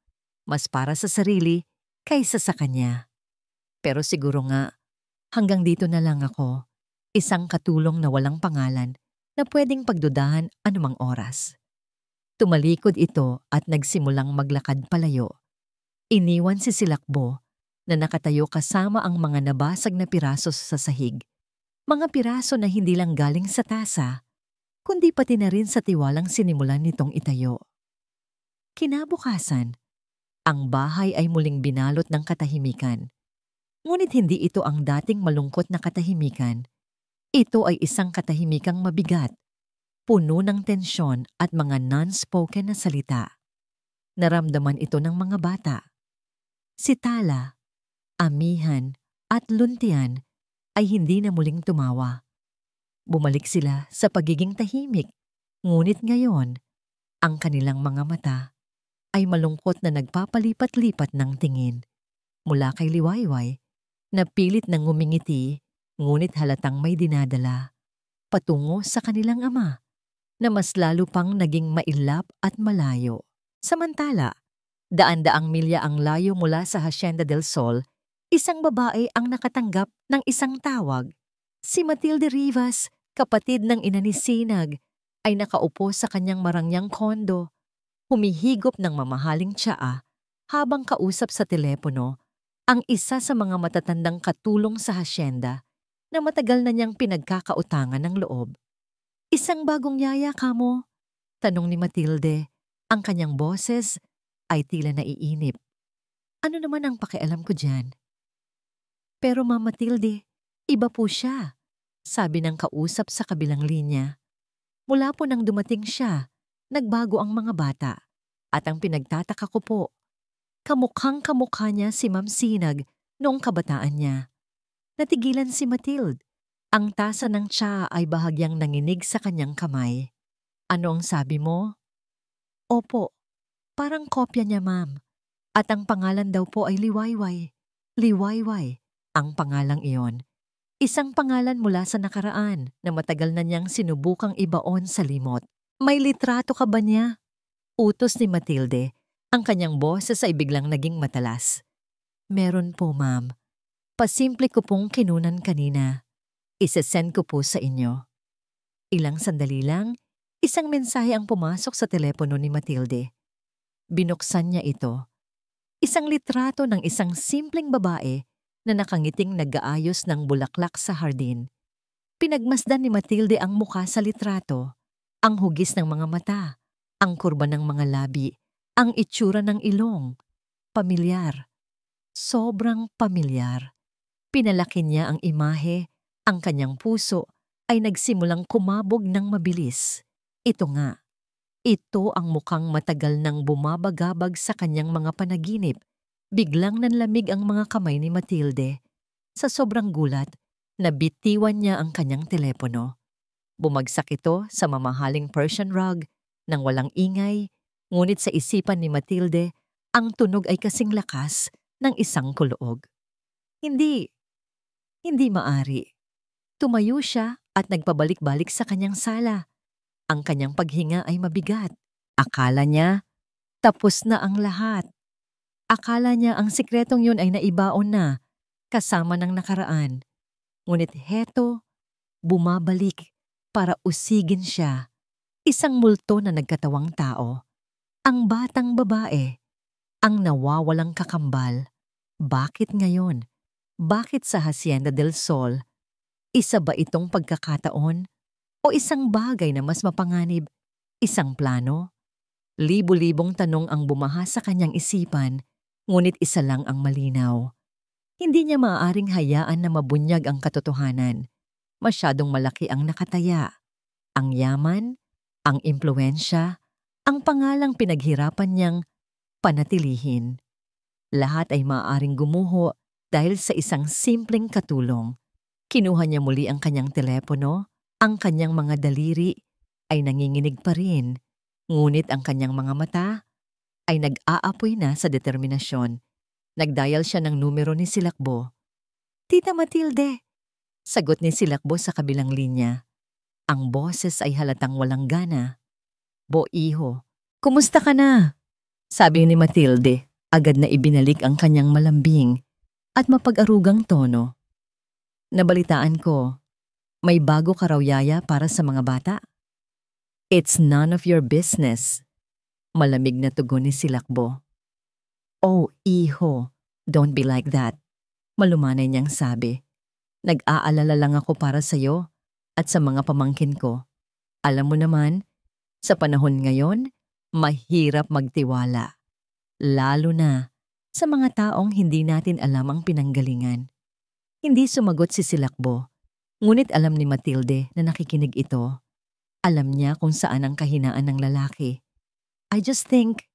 mas para sa sarili kaysa sa kanya. "Pero siguro nga, hanggang dito na lang ako. Isang katulong na walang pangalan na pwedeng pagdudahan anumang oras." Tumalikod ito at nagsimulang maglakad palayo. Iniwan si Silakbo na nakatayo kasama ang mga nabasag na piraso sa sahig. Mga piraso na hindi lang galing sa tasa, kundi pati na rin sa tiwalang sinimulan nitong itayo. Kinabukasan, ang bahay ay muling binalot ng katahimikan. Ngunit hindi ito ang dating malungkot na katahimikan. Ito ay isang katahimikang mabigat, puno ng tensyon at mga non-spoken na salita. Naramdaman ito ng mga bata. Si Tala, Amihan at Luntian ay hindi na muling tumawa. Bumalik sila sa pagiging tahimik, ngunit ngayon, ang kanilang mga mata ay malungkot na nagpapalipat-lipat ng tingin mula kay Liwayway na pilit nang ngumingiti ngunit halatang may dinadala patungo sa kanilang ama na mas lalo pang naging mailap at malayo. Samantala, daan-daang milya ang layo mula sa Hacienda del Sol, isang babae ang nakatanggap ng isang tawag. Si Matilde Rivas, kapatid ng ina ni Sinag, ay nakaupo sa kanyang marangyang kondo, humihigop ng mamahaling tsaa habang kausap sa telepono ang isa sa mga matatandang katulong sa hasyenda na matagal na niyang pinagkakautangan ng loob. "Isang bagong yaya ka mo," Tanong ni Matilde. Ang kanyang boses ay tila naiinip. Ano naman ang pakialam ko dyan? Pero Ma'am Matilde, iba po siya, sabi ng kausap sa kabilang linya. Mula po nang dumating siya, nagbago ang mga bata. At ang pinagtataka ko po, kamukhang-kamukha niya si Ma'am Sinag noong kabataan niya. Natigilan si Matilde. Ang tasa ng tsa ay bahagyang nanginig sa kanyang kamay. Ano ang sabi mo? Opo, parang kopya niya ma'am. At ang pangalan daw po ay Liwayway. Liwayway, ang pangalang iyon. Isang pangalan mula sa nakaraan na matagal na niyang sinubukang ibaon sa limot. May litrato ka ba niya? Utos ni Matilde. Ang kanyang boses ay biglang naging matalas. Meron po ma'am. Pasimple ko pong kinunan kanina. Isesend ko po sa inyo. Ilang sandali lang, isang mensahe ang pumasok sa telepono ni Matilde. Binuksan niya ito. Isang litrato ng isang simpleng babae na nakangiting nag-aayos ng bulaklak sa hardin. Pinagmasdan ni Matilde ang mukha sa litrato, ang hugis ng mga mata, ang kurba ng mga labi, ang itsura ng ilong. Pamilyar. Sobrang pamilyar. Pinalaki niya ang imahe, ang kanyang puso ay nagsimulang kumabog ng mabilis. Ito nga. Ito ang mukhang matagal nang bumabagabag sa kanyang mga panaginip. Biglang nanlamig ang mga kamay ni Matilde. Sa sobrang gulat, nabitiwan niya ang kanyang telepono. Bumagsak ito sa mamahaling Persian rug nang walang ingay, ngunit sa isipan ni Matilde, ang tunog ay kasing lakas ng isang kuloog. Hindi maari. Tumayo siya at nagpabalik-balik sa kanyang sala. Ang kanyang paghinga ay mabigat. Akala niya, tapos na ang lahat. Akala niya ang sikretong yun ay naibaon na, kasama ng nakaraan. Ngunit heto, bumabalik para usigin siya. Isang multo na nagkatawang tao. Ang batang babae. Ang nawawalang kakambal. Bakit ngayon? Bakit sa Hacienda del Sol? Isa ba itong pagkakataon? O isang bagay na mas mapanganib? Isang plano? Libo-libong tanong ang bumaha sa kanyang isipan, ngunit isa lang ang malinaw. Hindi niya maaaring hayaan na mabunyag ang katotohanan. Masyadong malaki ang nakataya. Ang yaman, ang impluwensya, ang pangalang pinaghirapan niyang panatilihin. Lahat ay maaaring gumuho dahil sa isang simpleng katulong. Kinuha niya muli ang kanyang telepono. Ang kanyang mga daliri ay nanginginig pa rin, ngunit ang kanyang mga mata ay nag-aapoy na sa determinasyon. Nagdial siya ng numero ni Silakbo. Tita Matilde, sagot ni Silakbo sa kabilang linya. Ang boses ay halatang walang gana. Bo iho, kumusta ka na? Sabi ni Matilde, agad na ibinalik ang kanyang malambing at mapag-arugang tono. Nabalitaan ko, may bago ka raw yaya para sa mga bata? It's none of your business. Malamig na tugon ni Silakbo. Oh, iho, don't be like that. Malumanay niyang sabi. Nag-aalala lang ako para sa'yo at sa mga pamangkin ko. Alam mo naman, sa panahon ngayon, mahirap magtiwala. Lalo na sa mga taong hindi natin alam ang pinanggalingan. Hindi sumagot si Silakbo. Ngunit alam ni Matilde na nakikinig ito. Alam niya kung saan ang kahinaan ng lalaki. I just think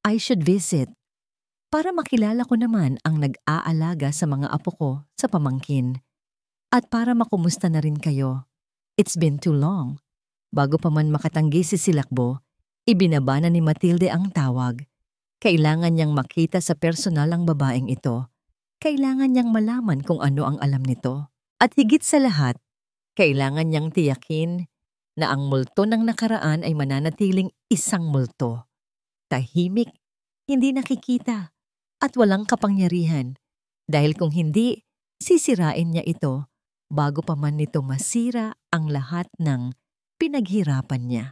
I should visit para makilala ko naman ang nag-aalaga sa mga apo ko sa pamangkin. At para makumusta na rin kayo. It's been too long. Bago pa man makatanggi si Silakbo, ibinaba na ni Matilde ang tawag. Kailangan niyang makita sa personal ang babaeng ito. Kailangan niyang malaman kung ano ang alam nito. At higit sa lahat, kailangan niyang tiyakin na ang multo ng nakaraan ay mananatiling isang multo. Tahimik, hindi nakikita, at walang kapangyarihan. Dahil kung hindi, sisirain niya ito bago pa man nito masira ang lahat ng pinaghirapan niya.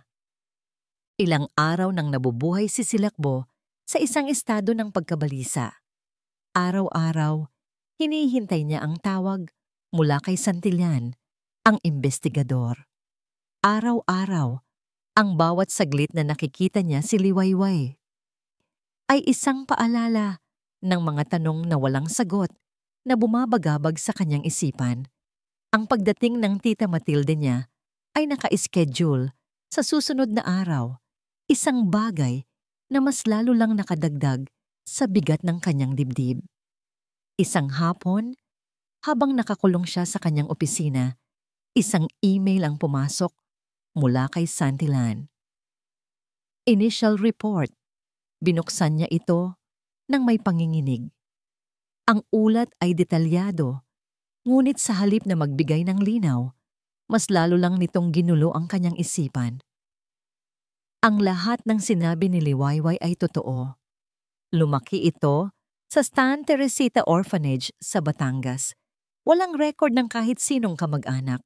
Ilang araw nang nabubuhay si Silakbo sa isang estado ng pagkabalisa. Araw-araw, hinihintay niya ang tawag mula kay Santillan, ang investigador. Araw-araw, Ang bawat saglit na nakikita niya si Liwayway ay isang paalala ng mga tanong na walang sagot na bumabagabag sa kanyang isipan. Ang pagdating ng Tita Matilde niya ay naka-schedule sa susunod na araw, isang bagay na mas lalo lang nakadagdag sa bigat ng kanyang dibdib. Isang hapon, habang nakakulong siya sa kanyang opisina, isang email ang pumasok mula kay Santillan. Initial report. Binuksan niya ito nang may panginginig. Ang ulat ay detalyado, ngunit sa halip na magbigay ng linaw, mas lalo lang nitong ginulo ang kanyang isipan. Ang lahat ng sinabi ni Liwayway ay totoo. Lumaki ito sa Santa Teresita Orphanage sa Batangas. Walang record ng kahit sinong kamag-anak.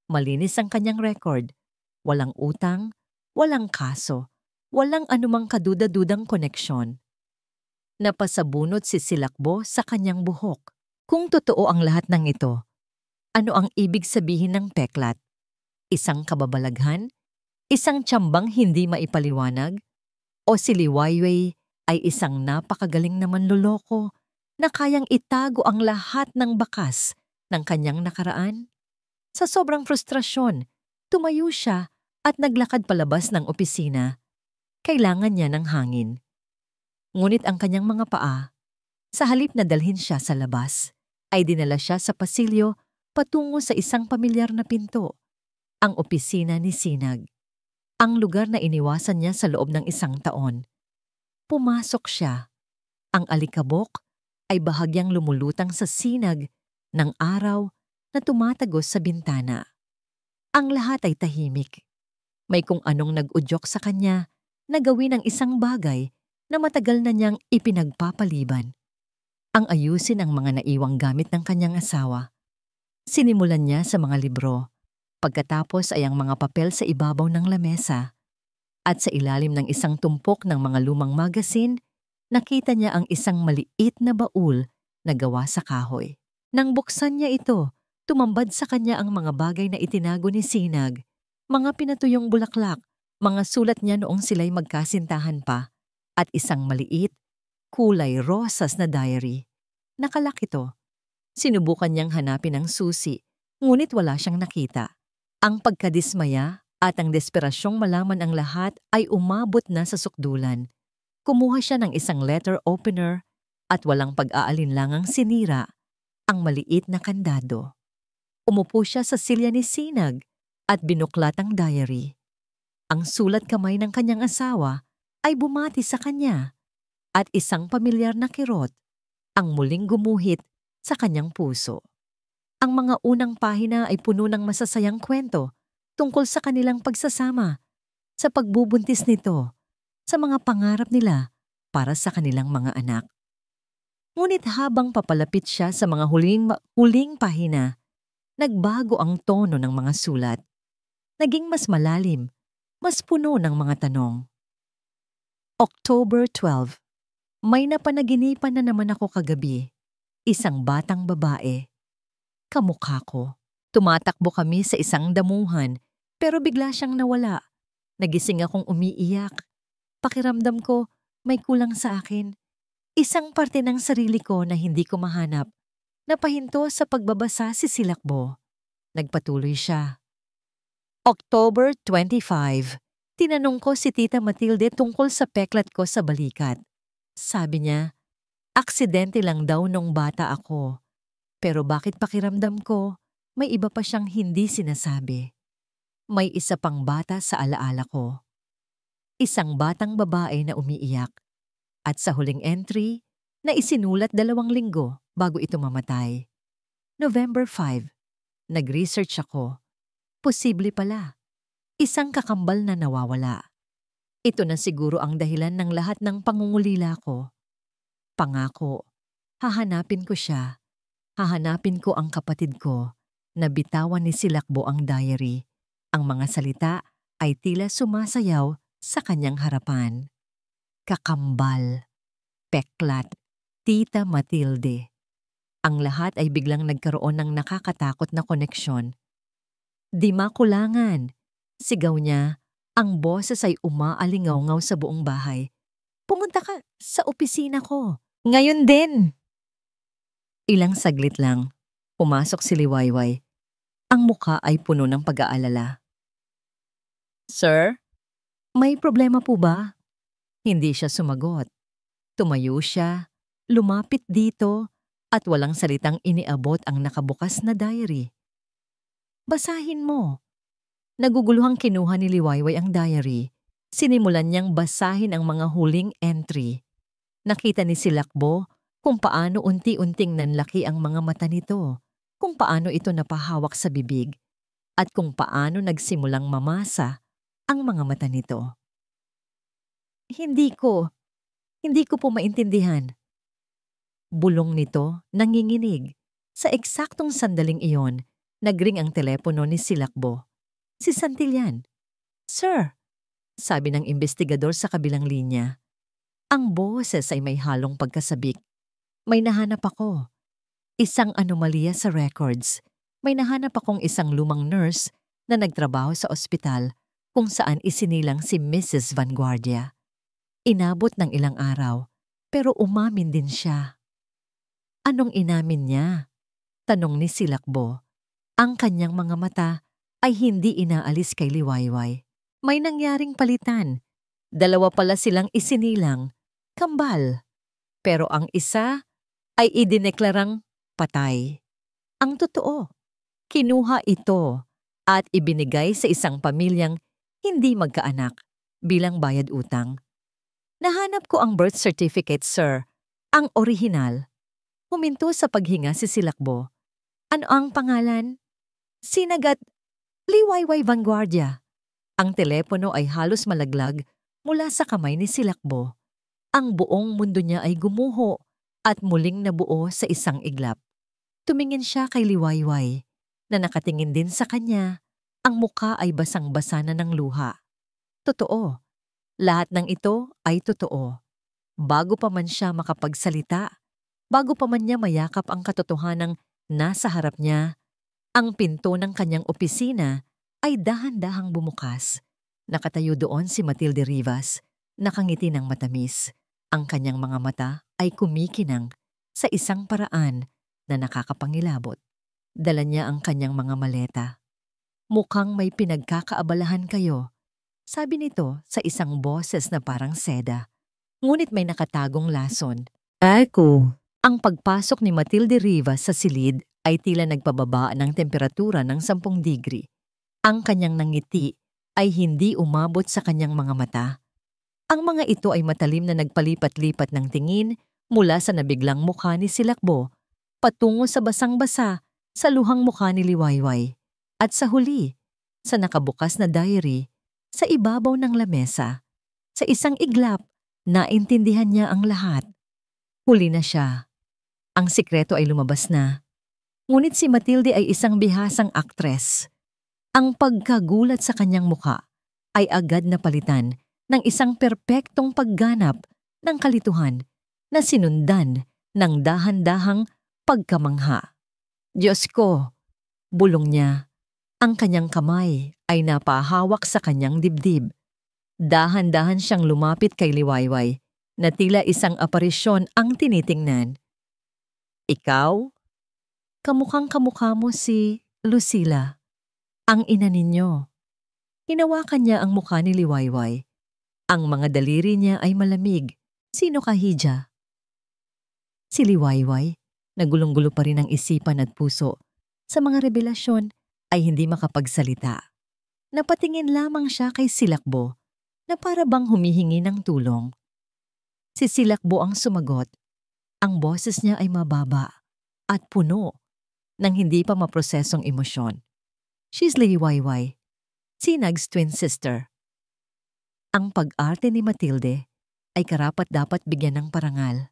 Malinis ang kanyang record. Walang utang, walang kaso, walang anumang kaduda-dudang koneksyon. Napasabunot si Silakbo sa kanyang buhok. Kung totoo ang lahat ng ito, ano ang ibig sabihin ng peklat? Isang kababalaghan? Isang tiyambang hindi maipaliwanag? O si Liwayway ay isang napakagaling na manloloko na kayang itago ang lahat ng bakas ng kanyang nakaraan? Sa sobrang frustrasyon, tumayo siya at naglakad palabas ng opisina. Kailangan niya ng hangin. Ngunit ang kanyang mga paa, sa halip na dalhin siya sa labas, ay dinala siya sa pasilyo patungo sa isang pamilyar na pinto, ang opisina ni Sinag. Ang lugar na iniwasan niya sa loob ng 1 taon. Pumasok siya. Ang alikabok ay bahagyang lumulutang sa sinag ng araw na tumatagos sa bintana. Ang lahat ay tahimik. May kung anong nag-udyok sa kanya na gawin ang isang bagay na matagal na niyang ipinagpapaliban. Ang ayusin ang mga naiwang gamit ng kanyang asawa. Sinimulan niya sa mga libro. Pagkatapos ay ang mga papel sa ibabaw ng lamesa. At sa ilalim ng isang tumpok ng mga lumang magasin, nakita niya ang isang maliit na baul na gawa sa kahoy. Nang buksan niya ito, tumambad sa kanya ang mga bagay na itinago ni Sinag, mga pinatuyong bulaklak, mga sulat niya noong sila'y magkasintahan pa, at isang maliit, kulay rosas na diary. Nakalak ito. Sinubukan niyang hanapin ang susi, ngunit wala siyang nakita. Ang pagkadismaya at ang desperasyong malaman ang lahat ay umabot na sa sukdulan. Kumuha siya ng isang letter opener at walang pag-aalinlangang sinira ang maliit na kandado. Umupo siya sa silya ni Sinag at binuklat ang diary. Ang sulat kamay ng kanyang asawa ay bumati sa kanya at isang pamilyar na kirot ang muling gumuhit sa kanyang puso. Ang mga unang pahina ay puno ng masasayang kwento tungkol sa kanilang pagsasama, sa pagbubuntis nito, sa mga pangarap nila para sa kanilang mga anak. Ngunit habang papalapit siya sa mga huling pahina, nagbago ang tono ng mga sulat. Naging mas malalim, mas puno ng mga tanong. October 12. May napanaginipan na naman ako kagabi. Isang batang babae. Kamukha ko. Tumatakbo kami sa isang damuhan, pero bigla siyang nawala. Nagising akong umiiyak. Pakiramdam ko, may kulang sa akin. Isang parte ng sarili ko na hindi ko mahanap. Napahinto sa pagbabasa si Silakbo. Nagpatuloy siya. October 25. Tinanong ko si Tita Matilde tungkol sa peklat ko sa balikat. Sabi niya, aksidente lang daw nung bata ako. Pero bakit pakiramdam ko, may iba pa siyang hindi sinasabi. May isa pang bata sa alaala ko. Isang batang babae na umiiyak. At sa huling entry, na isinulat 2 linggo bago ito mamatay. November 5. Nag-research ako. Posible pala. Isang kakambal na nawawala. Ito na siguro ang dahilan ng lahat ng pangungulila ko. Pangako, hahanapin ko siya. Hahanapin ko ang kapatid ko na bitawan ni Silakbo ang diary. Ang mga salita ay tila sumasayaw sa kanyang harapan. Kakambal, peklat, Tita Matilde. Ang lahat ay biglang nagkaroon ng nakakatakot na koneksyon. Di makulangan, sigaw niya Ang boses ay umaalingaw-ngaw sa buong bahay. Pumunta ka sa opisina ko. Ngayon din! Ilang saglit lang, pumasok si Liwayway. Ang mukha ay puno ng pag-aalala. Sir, may problema po ba? Hindi siya sumagot. Tumayo siya, lumapit dito, at walang salitang iniabot ang nakabukas na diary. Basahin mo. Naguguluhang kinuha ni Liwayway ang diary. Sinimulan niyang basahin ang mga huling entry. Nakita ni Silakbo kung paano unti-unting nanlaki ang mga mata nito, kung paano ito napahawak sa bibig, at kung paano nagsimulang mamasa ang mga mata nito. Hindi ko po maintindihan. Bulong nito nanginginig. Sa eksaktong sandaling iyon, nagring ang telepono ni Silakbo. Si Santillan. Sir, sabi ng investigador sa kabilang linya. Ang boses ay may halong pagkasabik. May nahanap ako. Isang anomalya sa records. May nahanap akong isang lumang nurse na nagtrabaho sa ospital kung saan isinilang si Mrs. Vanguardia. Inabot ng ilang araw, pero umamin din siya. Anong inamin niya? Tanong ni Silakbo. Ang kanyang mga mata ay hindi inaalis kay Liwayway. May nangyaring palitan. Dalawa pala silang isinilang, kambal. Pero ang isa ay idineklarang patay. Ang totoo, kinuha ito at ibinigay sa isang pamilyang hindi magkaanak bilang bayad utang. Nahanap ko ang birth certificate, sir. Ang orihinal. Huminto sa paghinga si Silakbo. Ano ang pangalan? Sinagat Liwayway Vanguardia. Ang telepono ay halos malaglag mula sa kamay ni Silakbo. Ang buong mundo niya ay gumuho at muling nabuo sa isang iglap. Tumingin siya kay Liwayway na nakatingin din sa kanya. Ang mukha ay basang-basa na ng luha. Totoo. Lahat ng ito ay totoo. Bago pa man siya makapagsalita, bago pa man niya mayakap ang katotohanang nasa harap niya, ang pinto ng kanyang opisina ay dahan-dahang bumukas. Nakatayo doon si Matilde Rivas, nakangiti ng matamis. Ang kanyang mga mata ay kumikinang sa isang paraan na nakakapangilabot. Dala niya ang kanyang mga maleta. Mukhang may pinagkakaabalahan kayo, sabi nito sa isang boses na parang seda. Ngunit may nakatagong lason. Ako. Ang pagpasok ni Matilde Rivas sa silid ay tila nagpababa ng temperatura ng 10 degree. Ang kanyang nangiti ay hindi umabot sa kanyang mga mata. Ang mga ito ay matalim na nagpalipat-lipat ng tingin mula sa nabiglang mukha ni Silakbo patungo sa basang-basa sa luhang mukha ni Liwayway at sa huli, sa nakabukas na diary sa ibabaw ng lamesa. Sa isang iglap, naintindihan niya ang lahat. Huli na siya. Ang sikreto ay lumabas na. Ngunit si Matilde ay isang bihasang aktres. Ang pagkagulat sa kanyang mukha ay agad na palitan ng isang perpektong pagganap ng kalituhan na sinundan ng dahan-dahang pagkamangha. Diyos ko, bulong niya. Ang kanyang kamay ay napahawak sa kanyang dibdib. Dahan-dahan siyang lumapit kay Liwayway na tila isang aparisyon ang tinitingnan. Ikaw? Kamukhang-kamukha mo si Lucila, ang ina ninyo. Hinawakan niya ang mukha ni Liwayway. Ang mga daliri niya ay malamig. Sino ka, Hija? Si Liwayway, nagulong-gulo pa rin ang isipan at puso. Sa mga revelasyon ay hindi makapagsalita. Napatingin lamang siya kay Silakbo na para bang humihingi ng tulong. Si Silakbo ang sumagot. Ang boses niya ay mababa at puno ng hindi pa maprosesong emosyon. She's Liwayway, Sinag's twin sister. Ang pag-arte ni Matilde ay karapat-dapat bigyan ng parangal.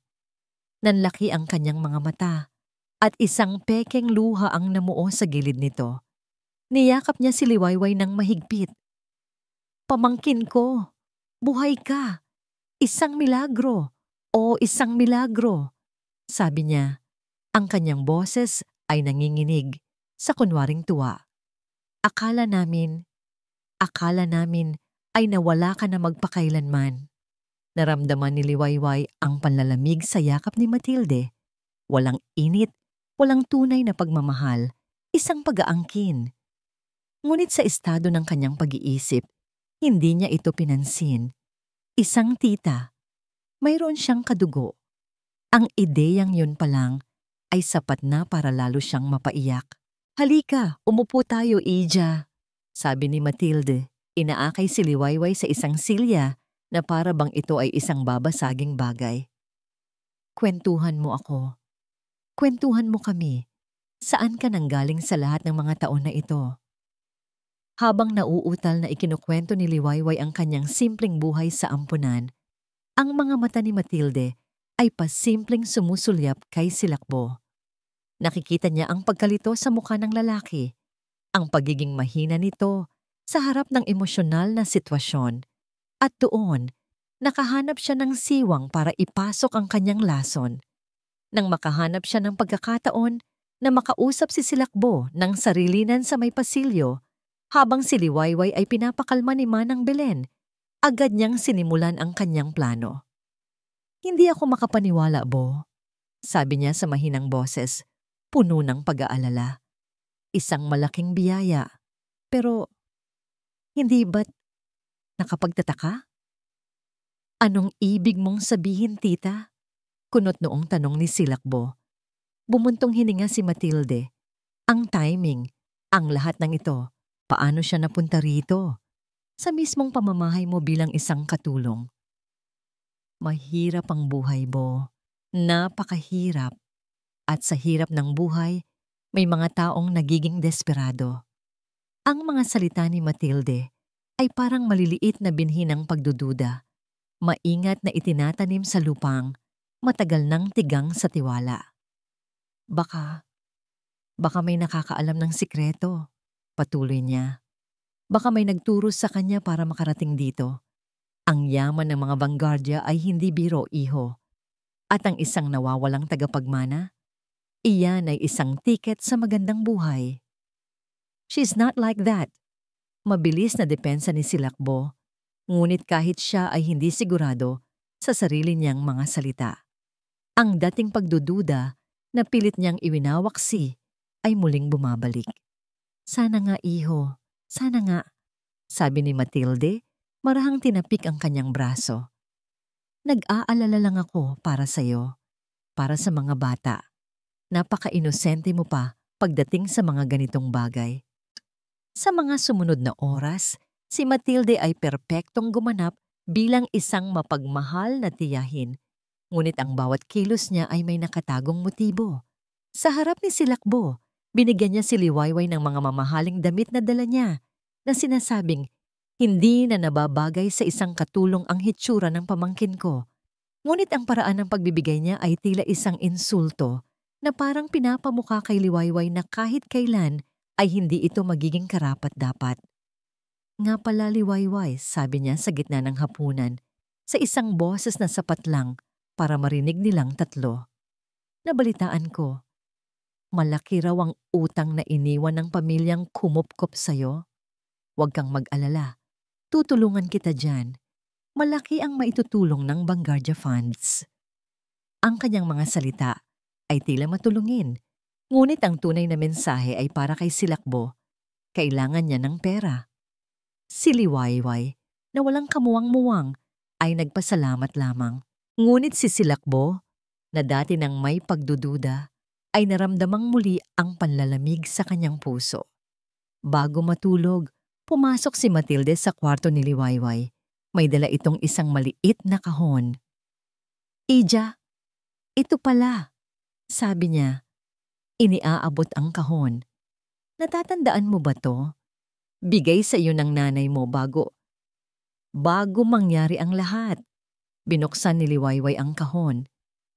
Nanlaki ang kanyang mga mata at isang pekeng luha ang namuo sa gilid nito. Niyakap niya si Liwayway ng mahigpit. Pamangkin ko, buhay ka. Isang milagro o isang milagro. Sabi niya, ang kanyang boses ay nanginginig sa kunwaring tuwa. Akala namin ay nawala ka na magpakailanman. Naramdaman ni Liwayway ang panlalamig sa yakap ni Matilde. Walang init, walang tunay na pagmamahal, isang pag-aangkin. Ngunit sa estado ng kanyang pag-iisip, hindi niya ito pinansin. Isang tita, mayroon siyang kadugo. Ang ideyang yun pa lang ay sapat na para lalo siyang mapaiyak. "Halika, umupo tayo, Ija," sabi ni Matilde. Inaakay si Liwayway sa isang silya na para bang ito ay isang babasaging bagay. "Kwentuhan mo ako. Kwentuhan mo kami. Saan ka nanggaling sa lahat ng mga taon na ito?" Habang nauutal na ikinukwento ni Liwayway ang kanyang simpleng buhay sa ampunan, ang mga mata ni Matilde ay pasimpleng sumusulyap kay Silakbo. Nakikita niya ang pagkalito sa mukha ng lalaki, ang pagiging mahina nito sa harap ng emosyonal na sitwasyon. At doon, nakahanap siya ng siwang para ipasok ang kanyang lason. Nang makahanap siya ng pagkakataon na makausap si Silakbo ng sarilinan sa may pasilyo, habang si Liwayway ay pinapakalma ni Manang Belen, agad niyang sinimulan ang kanyang plano. "Hindi ako makapaniwala, Bo," sabi niya sa mahinang boses, puno ng pag-aalala. "Isang malaking biyaya. Pero, hindi ba't nakapagtataka?" "Anong ibig mong sabihin, tita?" Kunot noong tanong ni Silakbo. Bumuntong hininga si Matilde. Ang timing, ang lahat ng ito, paano siya napunta rito? Sa mismong pamamahay mo bilang isang katulong. "Mahirap ang buhay, Bo. Napakahirap. At sa hirap ng buhay, may mga taong nagiging desperado." Ang mga salita ni Matilde ay parang maliliit na binhi ng pagdududa, maingat na itinatanim sa lupang, matagal nang tigang sa tiwala. Baka may nakakaalam ng sikreto," patuloy niya. "Baka may nagturo sa kanya para makarating dito. Ang yaman ng mga Vanguardia ay hindi biro, iho. At ang isang nawawalang tagapagmana, iyan ay isang tiket sa magandang buhay." "She's not like that." Mabilis na depensa ni Silakbo, ngunit kahit siya ay hindi sigurado sa sarili niyang mga salita. Ang dating pagdududa na pilit niyang iwinawaksi ay muling bumabalik. "Sana nga, iho. Sana nga," sabi ni Matilde, marahang tinapik ang kanyang braso. "Nag-aalala lang ako para sa'yo, para sa mga bata. Napaka-inosente mo pa pagdating sa mga ganitong bagay." Sa mga sumunod na oras, si Matilde ay perpektong gumanap bilang isang mapagmahal na tiyahin. Ngunit ang bawat kilos niya ay may nakatagong motibo. Sa harap ni Silakbo, binigyan niya si Liwayway ng mga mamahaling damit na dala niya, na sinasabing, "Hindi na nababagay sa isang katulong ang hitsura ng pamangkin ko." Ngunit ang paraan ng pagbibigay niya ay tila isang insulto na parang pinapamukha kay Liwayway na kahit kailan ay hindi ito magiging karapat-dapat. "Nga pala, Liwayway," sabi niya sa gitna ng hapunan, sa isang boses na sapat lang para marinig nilang tatlo. "Nabalitaan ko, malaki raw ang utang na iniwan ng pamilyang kumupkop sa'yo. Huwag kang mag-alala, tutulungan kita dyan. Malaki ang maitutulong ng Vanguardia Funds." Ang kanyang mga salita ay tila matulungin, ngunit ang tunay na mensahe ay para kay Silakbo. Kailangan niya ng pera. Si Liwayway, na walang kamuwang-muwang, ay nagpasalamat lamang. Ngunit si Silakbo, na dati nang may pagdududa, ay naramdamang muli ang panlalamig sa kanyang puso. Bago matulog, pumasok si Matilde sa kwarto ni Liwayway. May dala itong isang maliit na kahon. "Ija, ito pala," sabi niya. Iniaabot ang kahon. "Natatandaan mo ba to? Bigay sa iyo ng nanay mo bago mangyari ang lahat." Binuksan ni Liwayway ang kahon.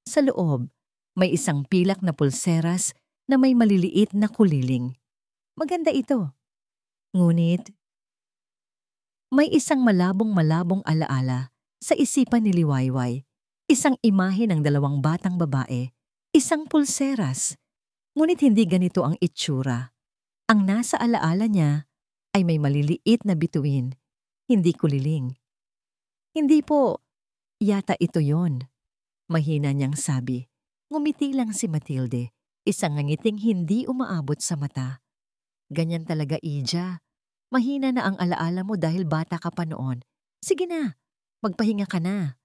Sa loob, may isang pilak na pulseras na may maliliit na kuliling. Maganda ito. Ngunit, may isang malabong-malabong alaala sa isipan ni Liwayway. Isang imahe ng dalawang batang babae, isang pulseras. Ngunit hindi ganito ang itsura. Ang nasa alaala niya ay may maliliit na bituin, Hindi kuliling. Hindi po, yata ito yon. Mahina niyang sabi. Ngumiti lang si Matilde, isang ngiting hindi umaabot sa mata. Ganyan talaga, Ija. Mahina na ang alaala mo dahil bata ka pa noon. Sige na, magpahinga ka na.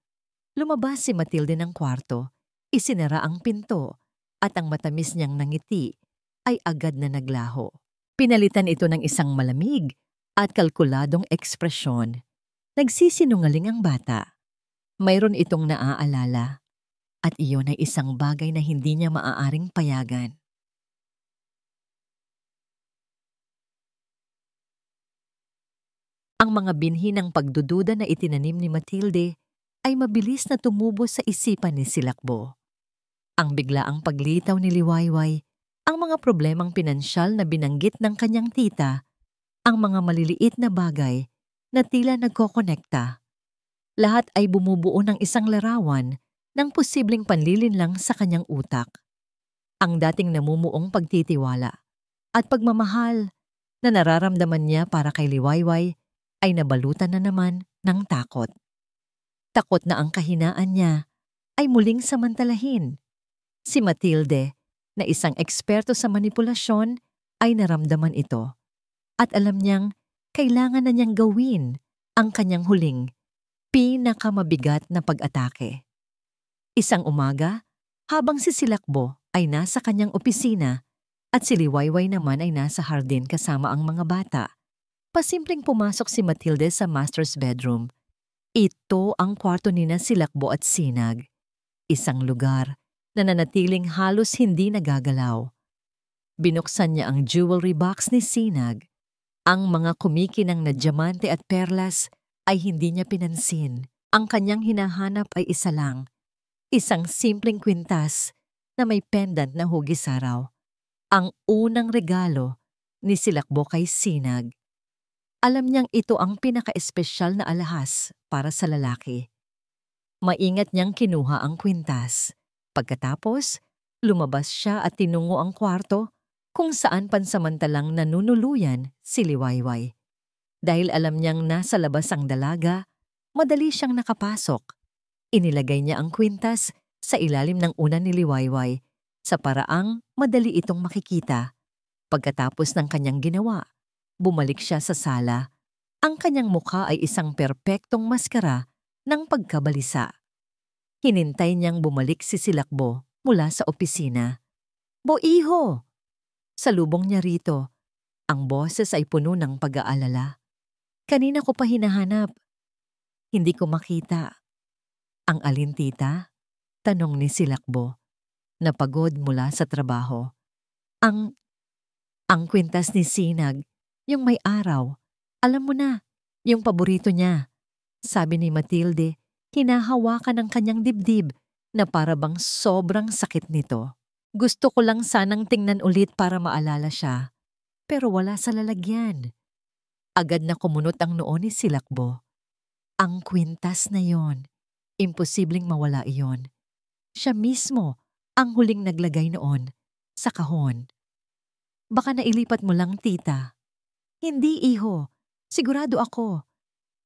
Lumabas si Matilde ng kwarto, isinara ang pinto, at ang matamis niyang nangiti ay agad na naglaho. Pinalitan ito ng isang malamig at kalkuladong ekspresyon. Nagsisinungaling ang bata. Mayroon itong naaalala, at iyon ay isang bagay na hindi niya maaaring payagan. Ang mga binhi ng pagdududa na itinanim ni Matilde ay mabilis na tumubo sa isipan ni Silakbo. Ang biglaang paglitaw ni Liwayway, ang mga problemang pinansyal na binanggit ng kanyang tita, ang mga maliliit na bagay na tila nagkokonekta. Lahat ay bumubuo ng isang larawan ng posibleng panlilinlang sa kanyang utak. Ang dating namumuong pagtitiwala at pagmamahal na nararamdaman niya para kay Liwayway ay nabalutan na naman ng takot. Takot na ang kahinaan niya ay muling samantalahin. Si Matilde, na isang eksperto sa manipulasyon, ay naramdaman ito at alam niyang kailangan na niyang gawin ang kanyang huling, pinakamabigat na pag-atake. Isang umaga, habang si Silakbo ay nasa kanyang opisina at si Liwayway naman ay nasa hardin kasama ang mga bata, pasimpleng pumasok si Matilde sa master's bedroom. Ito ang kwarto nina Silakbo at Sinag, isang lugar na nanatiling halos hindi nagagalaw. Binuksan niya ang jewelry box ni Sinag. Ang mga kumikinang na diamante at perlas ay hindi niya pinansin. Ang kanyang hinahanap ay isa lang, isang simpleng kwintas na may pendant na hugis araw. Ang unang regalo ni Silakbo kay Sinag. Alam niyang ito ang pinaka-espesyal na alahas para sa lalaki. Maingat niyang kinuha ang kwintas. Pagkatapos, lumabas siya at tinungo ang kwarto kung saan pansamantalang nanunuluyan si Liwayway. Dahil alam niyang nasa labas ang dalaga, madali siyang nakapasok. Inilagay niya ang kwintas sa ilalim ng unan ni Liwayway sa paraang madali itong makikita. Pagkatapos ng kanyang ginawa, bumalik siya sa sala. Ang kanyang mukha ay isang perpektong maskara ng pagkabalisa. Hinintay niyang bumalik si Silakbo mula sa opisina. "Boiho!" Salubong niya rito. Ang boses ay puno ng pag-aalala. "Kanina ko pa hinahanap. Hindi ko makita." "Ang alin, tita?" tanong ni Silakbo, napagod mula sa trabaho. Ang kwintas ni Sinag, yung may araw. Alam mo na, yung paborito niya," sabi ni Matilde, hinahawakan ng kanyang dibdib na para bang sobrang sakit nito. "Gusto ko lang sanang tingnan ulit para maalala siya, pero wala sa lalagyan." Agad na kumunot ang noo ni Silakbo. Ang kwintas na yon, imposibleng mawala iyon. Siya mismo ang huling naglagay noon sa kahon. "Baka nailipat mo lang, tita." "Hindi, iho. Sigurado ako,"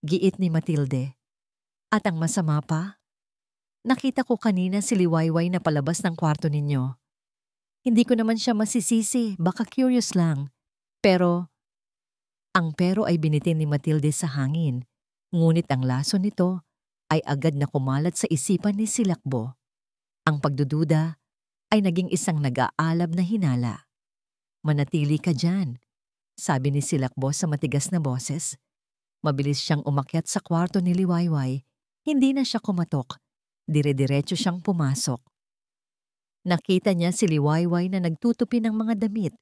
giit ni Matilde. "At ang masama pa, nakita ko kanina si Liwayway na palabas ng kwarto ninyo. Hindi ko naman siya masisisi, baka curious lang. Pero..." Ang pero ay binitin ni Matilde sa hangin, ngunit ang lason nito ay agad na kumalat sa isipan ni Silakbo. Ang pagdududa ay naging isang nag-aalab na hinala. "Manatili ka dyan," sabi ni Silakbo sa matigas na boses. Mabilis siyang umakyat sa kwarto ni Liwayway. Hindi na siya kumatok. Dire-diretso siyang pumasok. Nakita niya si Liwayway na nagtutupi ng mga damit.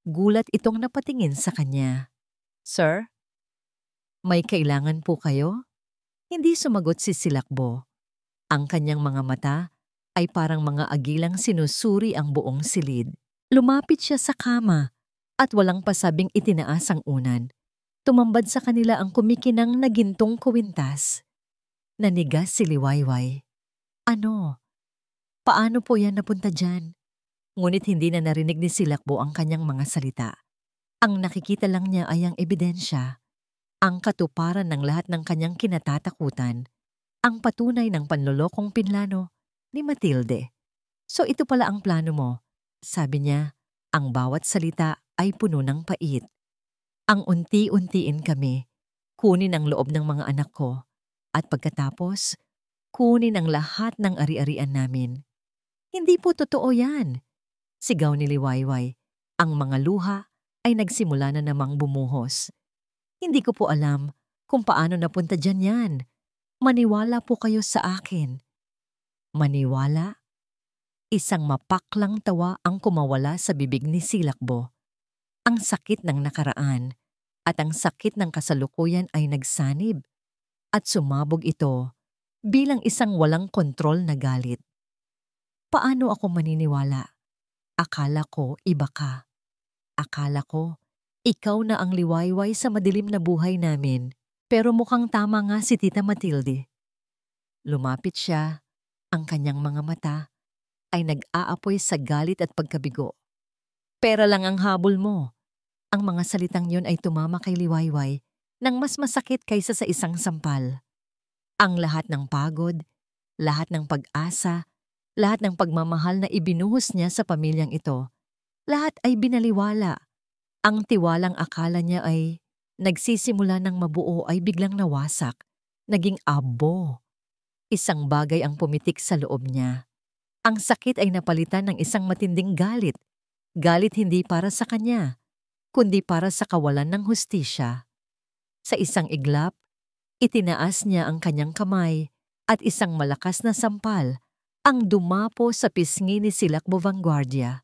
Gulat itong napatingin sa kanya. "Sir, may kailangan po kayo?" Hindi sumagot si Silakbo. Ang kanyang mga mata ay parang mga agilang sinusuri ang buong silid. Lumapit siya sa kama at walang pasabing itinaas ang unan. Tumambad sa kanila ang kumikinang na gintong kwintas. Nanigas si Liwayway. "Ano? Paano po yan napunta dyan?" Ngunit hindi na narinig ni Silakbo ang kanyang mga salita. Ang nakikita lang niya ay ang ebidensya. Ang katuparan ng lahat ng kanyang kinatatakutan, ang patunay ng panlolokong pinlano ni Matilde. So ito pala ang plano mo, sabi niya. Ang bawat salita ay puno ng pait. Ang unti-untiin kami, kunin ang loob ng mga anak ko, at pagkatapos, kunin ang lahat ng ari-arian namin. Hindi po totoo yan, sigaw ni Liwayway. Ang mga luha ay nagsimula na namang bumuhos. Hindi ko po alam kung paano napunta dyan yan. Maniwala po kayo sa akin. Maniwala? Isang mapaklang tawa ang kumawala sa bibig ni Silakbo. Ang sakit ng nakaraan at ang sakit ng kasalukuyan ay nagsanib at sumabog ito bilang isang walang kontrol na galit. Paano ako maniniwala? Akala ko iba ka. Akala ko ikaw na ang liwayway sa madilim na buhay namin, pero mukhang tama nga si Tita Matilde. Lumapit siya, ang kanyang mga mata ay nag-aapoy sa galit at pagkabigo. Pera lang ang habol mo. Ang mga salitang yon ay tumama kay Liwayway nang mas masakit kaysa sa isang sampal. Ang lahat ng pagod, lahat ng pag-asa, lahat ng pagmamahal na ibinuhos niya sa pamilyang ito, lahat ay binaliwala. Ang tiwalang akala niya ay nagsisimula ng mabuo ay biglang nawasak, naging abo. Isang bagay ang pumitik sa loob niya. Ang sakit ay napalitan ng isang matinding galit. Galit hindi para sa kanya, kundi para sa kawalan ng hustisya. Sa isang iglap, itinaas niya ang kanyang kamay at isang malakas na sampal ang dumapo sa pisngi ni Silakbo Vanguardia.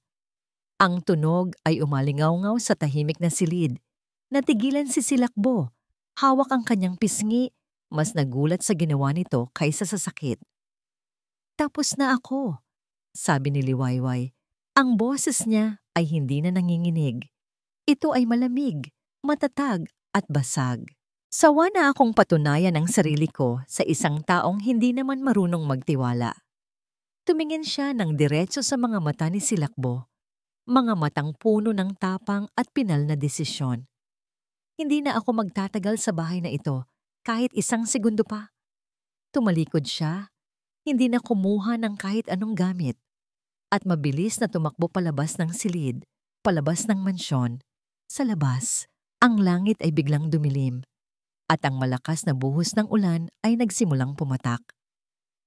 Ang tunog ay umalingaw-ngaw sa tahimik na silid. Natigilan si Silakbo. Hawak ang kanyang pisngi, mas nagulat sa ginawa nito kaysa sa sakit. Tapos na ako, sabi ni Liwayway. Ang boses niya ay hindi na nanginginig. Ito ay malamig, matatag at basag. Sawa na akong patunayan ang sarili ko sa isang taong hindi naman marunong magtiwala. Tumingin siya ng diretso sa mga mata ni Silakbo, mga matang puno ng tapang at pinal na desisyon. Hindi na ako magtatagal sa bahay na ito kahit isang segundo pa. Tumalikod siya, hindi na kumuha ng kahit anong gamit, at mabilis na tumakbo palabas ng silid, palabas ng mansyon. Sa labas, ang langit ay biglang dumilim, at ang malakas na buhos ng ulan ay nagsimulang pumatak.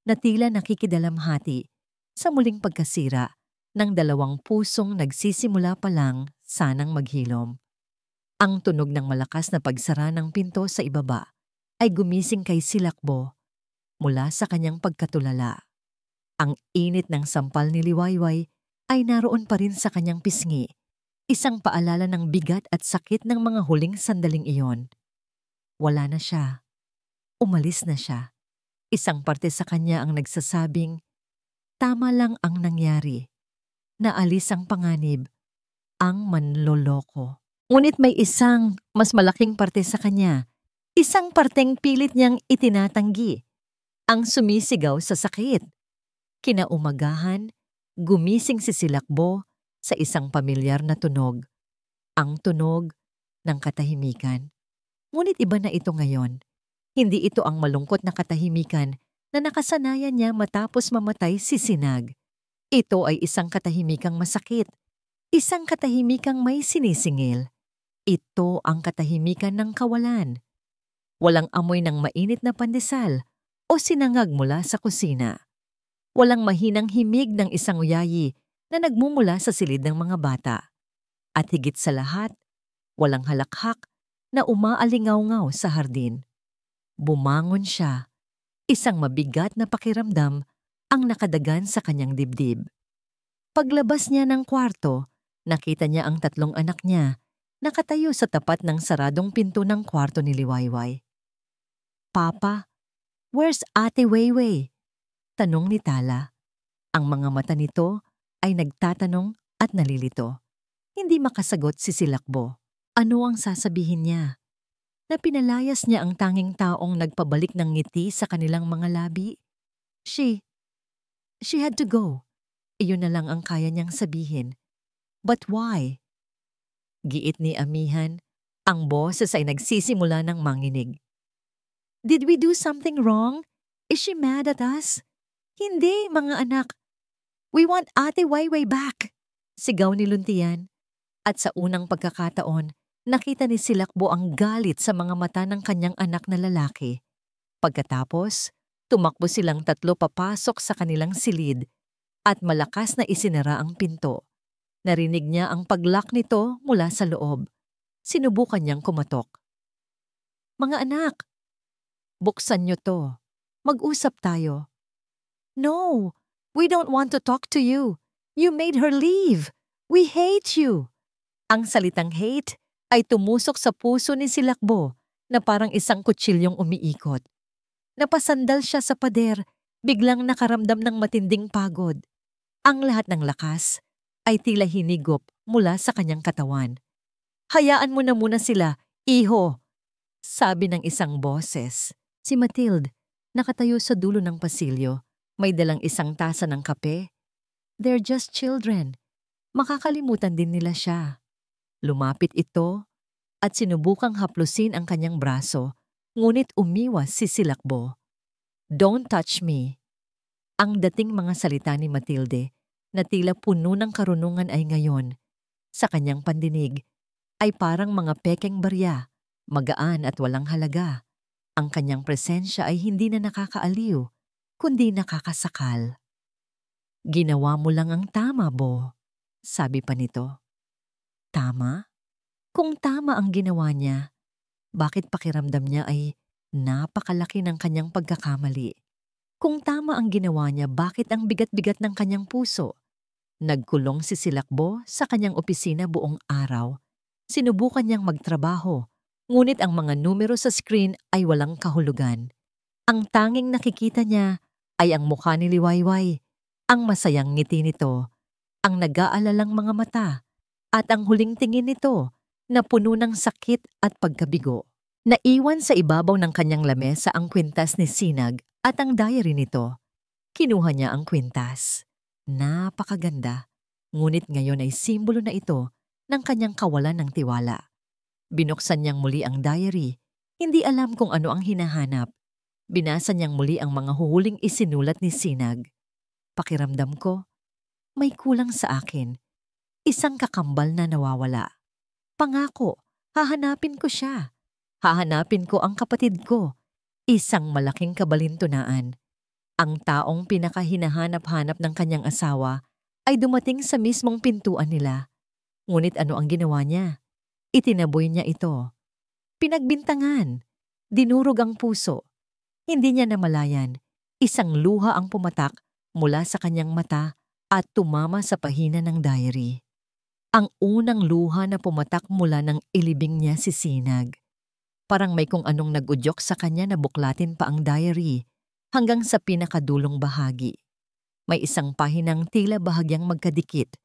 Na tila nakikidalamhati sa muling pagkasira ng dalawang pusong nagsisimula pa lang sanang maghilom. Ang tunog ng malakas na pagsara ng pinto sa ibaba ay gumising kay Silakbo mula sa kanyang pagkatulala. Ang init ng sampal ni Liwayway ay naroon pa rin sa kanyang pisngi, isang paalala ng bigat at sakit ng mga huling sandaling iyon. Wala na siya. Umalis na siya. Isang parte sa kanya ang nagsasabing, tama lang ang nangyari. Naalis ang panganib, ang manloloko. Ngunit may isang mas malaking parte sa kanya, isang parteng pilit niyang itinatanggi, ang sumisigaw sa sakit. Kinaumagahan, gumising si Silakbo sa isang pamilyar na tunog, ang tunog ng katahimikan. Ngunit iba na ito ngayon. Hindi ito ang malungkot na katahimikan na nakasanayan niya matapos mamatay si Sinag. Ito ay isang katahimikang masakit, isang katahimikang may sinisingil. Ito ang katahimikan ng kawalan. Walang amoy ng mainit na pandesal o sinangag mula sa kusina. Walang mahinang himig ng isang uyayi na nagmumula sa silid ng mga bata. At higit sa lahat, walang halakhak na umaalingaw-ngaw sa hardin. Bumangon siya. Isang mabigat na pakiramdam ang nakadagan sa kanyang dibdib. Paglabas niya ng kwarto, nakita niya ang tatlong anak niya nakatayo sa tapat ng saradong pinto ng kwarto ni Liwayway. Papa, where's Ate Wayway? Tanong ni Tala. Ang mga mata nito ay nagtatanong at nalilito. Hindi makasagot si Silakbo. Ano ang sasabihin niya? Na pinalayas niya ang tanging taong nagpabalik ng ngiti sa kanilang mga labi? She had to go. Iyon na lang ang kaya niyang sabihin. But why? Giit ni Amihan, Ang boses ay nagsisimula ng manginig. Did we do something wrong? Is she mad at us? Hindi, mga anak. We want Ate Wayway back! Sigaw ni Luntian. At sa unang pagkakataon, nakita ni Silakbo ang galit sa mga mata ng kanyang anak na lalaki. Pagkatapos, tumakbo silang tatlo papasok sa kanilang silid at malakas na isinara ang pinto. Narinig niya ang paglock nito mula sa loob. Sinubukan niyang kumatok. Mga anak, buksan niyo to. Mag-usap tayo. No, we don't want to talk to you. You made her leave. We hate you. Ang salitang hate ay tumusok sa puso ni Silakbo na parang isang kutsilyong umiikot. Napasandal siya sa pader, biglang nakaramdam ng matinding pagod. Ang lahat ng lakas ay tila hinigop mula sa kanyang katawan. Hayaan mo na muna sila, iho, sabi ng isang boses. Si Matilde, nakatayo sa dulo ng pasilyo, may dalang isang tasa ng kape. They're just children. Makakalimutan din nila siya. Lumapit ito at sinubukang haplusin ang kanyang braso, ngunit umiwas si Silakbo. Don't touch me. Ang dating mga salita ni Matilde na tila puno ng karunungan ay ngayon, sa kanyang pandinig, ay parang mga pekeng barya, magaan at walang halaga. Ang kanyang presensya ay hindi na nakakaaliw, kundi nakakasakal. Ginawa mo lang ang tama, Bo, sabi pa nito. Tama? Kung tama ang ginawa niya, bakit pakiramdam niya ay napakalaki ng kanyang pagkakamali? Kung tama ang ginawa niya, bakit ang bigat-bigat ng kanyang puso? Nagkulong si Silakbo sa kanyang opisina buong araw. Sinubukan niyang magtrabaho, ngunit ang mga numero sa screen ay walang kahulugan. Ang tanging nakikita niya ay ang mukha ni Liwayway, ang masayang ngiti nito, ang nag-aalalang mga mata, at ang huling tingin nito na puno ng sakit at pagkabigo. Naiwan sa ibabaw ng kanyang lamesa ang kwintas ni Sinag at ang diary nito. Kinuha niya ang kwintas. Napakaganda, ngunit ngayon ay simbolo na ito ng kanyang kawalan ng tiwala. Binuksan niyang muli ang diary, hindi alam kung ano ang hinahanap. Binasa niyang muli ang mga huhuling isinulat ni Sinag. Pakiramdam ko, may kulang sa akin. Isang kakambal na nawawala. Pangako, hahanapin ko siya. Hahanapin ko ang kapatid ko. Isang malaking kabalintunaan. Ang taong pinakahinahanap-hanap ng kanyang asawa ay dumating sa mismong pintuan nila. Ngunit ano ang ginawa niya? Itinaboy niya ito. Pinagbintangan. Dinurog ang puso. Hindi niya namalayan. Isang luha ang pumatak mula sa kanyang mata at tumama sa pahina ng diary. Ang unang luha na pumatak mula ng ilibing niya si Sinag. Parang may kung anong nag-udyok sa kanya na buklatin pa ang diary hanggang sa pinakadulong bahagi. May isang pahinang tila bahagyang magkadikit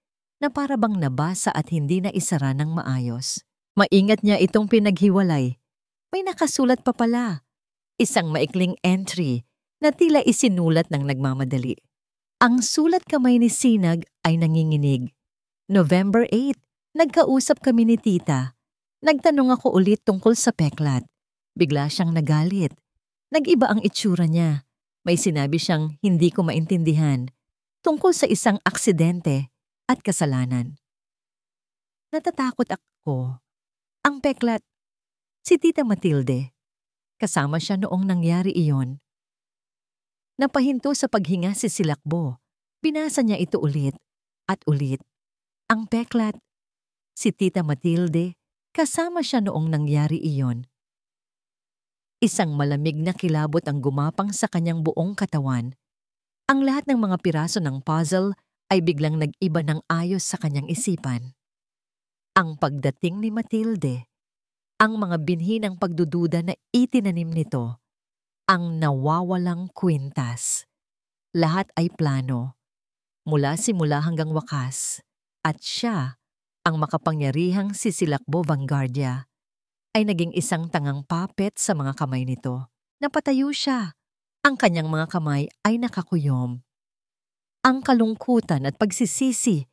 na para bang nabasa at hindi na isara ng maayos. Maingat niya itong pinaghiwalay. May nakasulat pa pala. Isang maikling entry na tila isinulat ng nagmamadali. Ang sulat kamay ni Sinag ay nanginginig. November 8, nagkausap kami ni tita. Nagtanong ako ulit tungkol sa peklat. Bigla siyang nagalit. Nag-iba ang itsura niya. May sinabi siyang hindi ko maintindihan tungkol sa isang aksidente at kasalanan. Natatakot ako. Ang peklat, si Tita Matilde. Kasama siya noong nangyari iyon. Napahinto sa paghinga si Silakbo. Binasa niya ito ulit at ulit. Ang peklat, si Tita Matilde, kasama siya noong nangyari iyon. Isang malamig na kilabot ang gumapang sa kanyang buong katawan. Ang lahat ng mga piraso ng puzzle ay biglang nag-iba ng ayos sa kanyang isipan. Ang pagdating ni Matilde, ang mga binhi ng pagdududa na itinanim nito, ang nawawalang kwintas. Lahat ay plano, mula simula hanggang wakas, at siya, ang makapangyarihang si Silakbo Vanguardia, ay naging isang tangang puppet sa mga kamay nito. Napatayo siya. Ang kanyang mga kamay ay nakakuyom. Ang kalungkutan at pagsisisi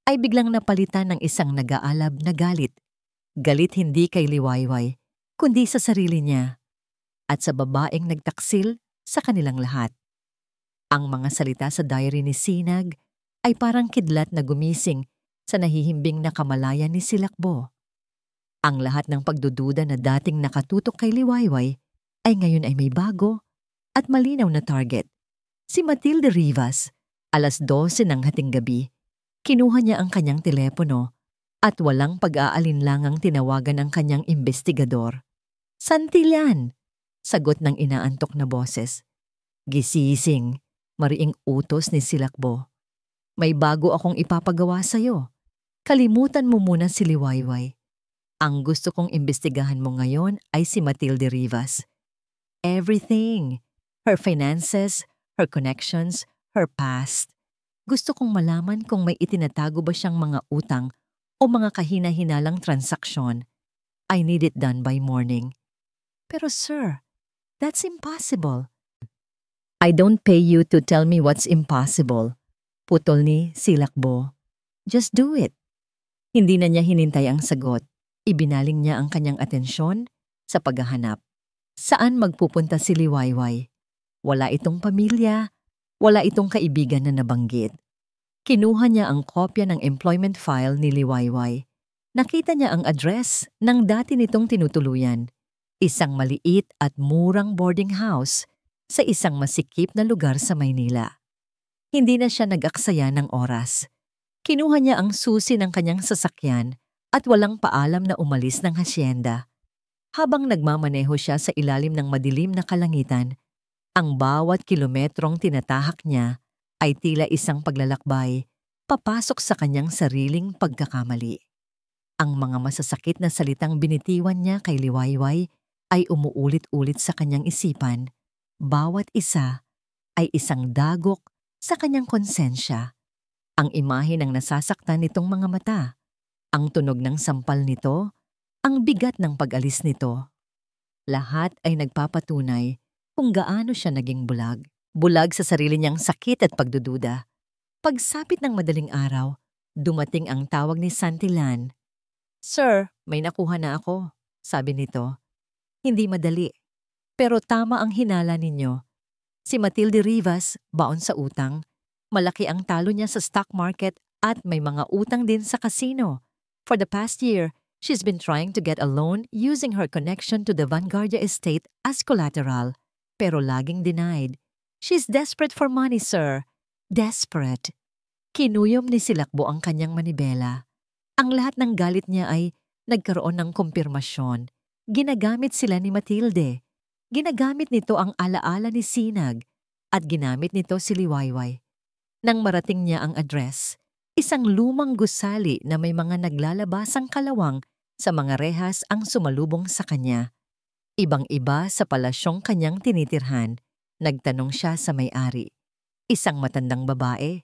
ay biglang napalitan ng isang nag-aalab na galit. Galit hindi kay Liwayway, kundi sa sarili niya at sa babaeng nagtaksil sa kanilang lahat. Ang mga salita sa diary ni Sinag ay parang kidlat na gumising sa nahihimbing na kamalayan ni Silakbo. Ang lahat ng pagdududa na dating nakatutok kay Liwayway ay ngayon ay may bago at malinaw na target. Si Matilde Rivas, 12:00 ng hating gabi, kinuha niya ang kanyang telepono at walang pag-aalinlangang tinawagan ang kanyang investigador. "Santillan!" sagot ng inaantok na boses. "Gisising," mariing utos ni Silakbo. "May bago akong ipapagawa sa'yo. Kalimutan mo muna si Liwayway. Ang gusto kong imbestigahan mo ngayon ay si Matilde Rivas. Everything. Her finances, her connections, her past. Gusto kong malaman kung may itinatago ba siyang mga utang o mga kahina-hinalang transaksyon. I need it done by morning." "Pero sir, that's impossible." "I don't pay you to tell me what's impossible," putol ni Silakbo. "Just do it." Hindi na niya hinintay ang sagot. Ibinaling niya ang kanyang atensyon sa paghahanap. Saan magpupunta si Liwayway? Wala itong pamilya, wala itong kaibigan na nabanggit. Kinuha niya ang kopya ng employment file ni Liwayway. Nakita niya ang address ng dati nitong tinutuluyan. Isang maliit at murang boarding house sa isang masikip na lugar sa Maynila. Hindi na siya nag-aksaya ng oras. Kinuha niya ang susi ng kanyang sasakyan at walang paalam na umalis ng hasyenda. Habang nagmamaneho siya sa ilalim ng madilim na kalangitan, ang bawat kilometrong tinatahak niya ay tila isang paglalakbay papasok sa kanyang sariling pagkakamali. Ang mga masasakit na salitang binitiwan niya kay Liwayway ay umuulit-ulit sa kanyang isipan. Bawat isa ay isang dagok sa kanyang konsensya. Ang imahe ng nasasaktan nitong mga mata, ang tunog ng sampal nito, ang bigat ng pag-alis nito. Lahat ay nagpapatunay kung gaano siya naging bulag. Bulag sa sarili niyang sakit at pagdududa. Pagsapit ng madaling araw, dumating ang tawag ni Santillan. "Sir, may nakuha na ako," sabi nito. "Hindi madali, pero tama ang hinala ninyo. Si Matilde Rivas, baon sa utang. Malaki ang talo niya sa stock market at may mga utang din sa casino. For the past year, she's been trying to get a loan using her connection to the Vanguardia estate as collateral, pero laging denied. She's desperate for money, sir. Desperate." Kinuyom ni Silakbo ang kanyang manibela. Ang lahat ng galit niya ay nagkaroon ng kumpirmasyon. Ginagamit sila ni Matilde. Ginagamit nito ang alaala ni Sinag at ginamit nito si Liwayway. Nang marating niya ang address, isang lumang gusali na may mga naglalabasang kalawang sa mga rehas ang sumalubong sa kanya. Ibang-iba sa palasyong kanyang tinitirhan. Nagtanong siya sa may-ari. Isang matandang babae.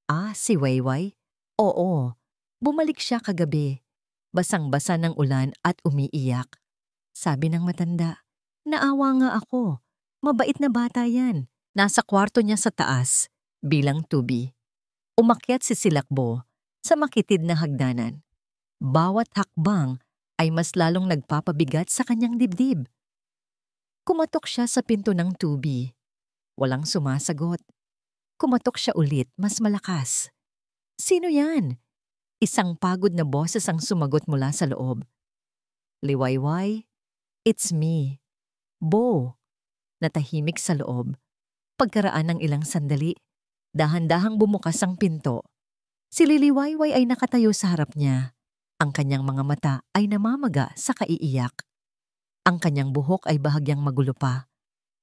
"Ah, si Wayway?" "Oo, bumalik siya kagabi. Basang-basa ng ulan at umiiyak." Sabi ng matanda. "Naawa nga ako. Mabait na bata yan." Nasa kwarto niya sa taas, bilang tubi. Umakyat si Silakbo sa makitid na hagdanan. Bawat hakbang ay mas lalong nagpapabigat sa kanyang dibdib. Kumatok siya sa pinto ng tubi. Walang sumasagot. Kumatok siya ulit, mas malakas. "Sino yan?" Isang pagod na boses ang sumagot mula sa loob. "Liwayway, it's me. Bo." Natahimik sa loob. Pagkaraan ng ilang sandali, dahan-dahang bumukas ang pinto. Si Liwayway ay nakatayo sa harap niya. Ang kanyang mga mata ay namamaga sa kaiiyak. Ang kanyang buhok ay bahagyang magulo pa.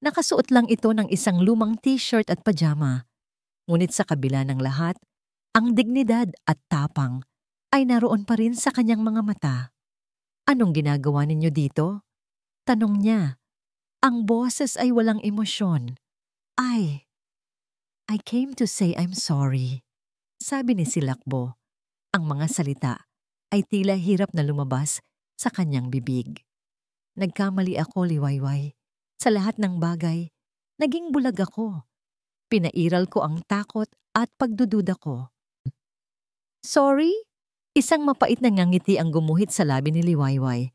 Nakasuot lang ito ng isang lumang t-shirt at pajama. Ngunit sa kabila ng lahat, ang dignidad at tapang ay naroon pa rin sa kanyang mga mata. "Anong ginagawa ninyo dito?" tanong niya. Ang boses ay walang emosyon. I came to say I'm sorry," sabi ni Silakbo. Ang mga salita ay tila hirap na lumabas sa kanyang bibig. "Nagkamali ako, Liwayway. Sa lahat ng bagay, naging bulag ako. Pinairal ko ang takot at pagdududa ko." "Sorry? Isang mapait na ngangiti ang gumuhit sa labi ni Liwayway.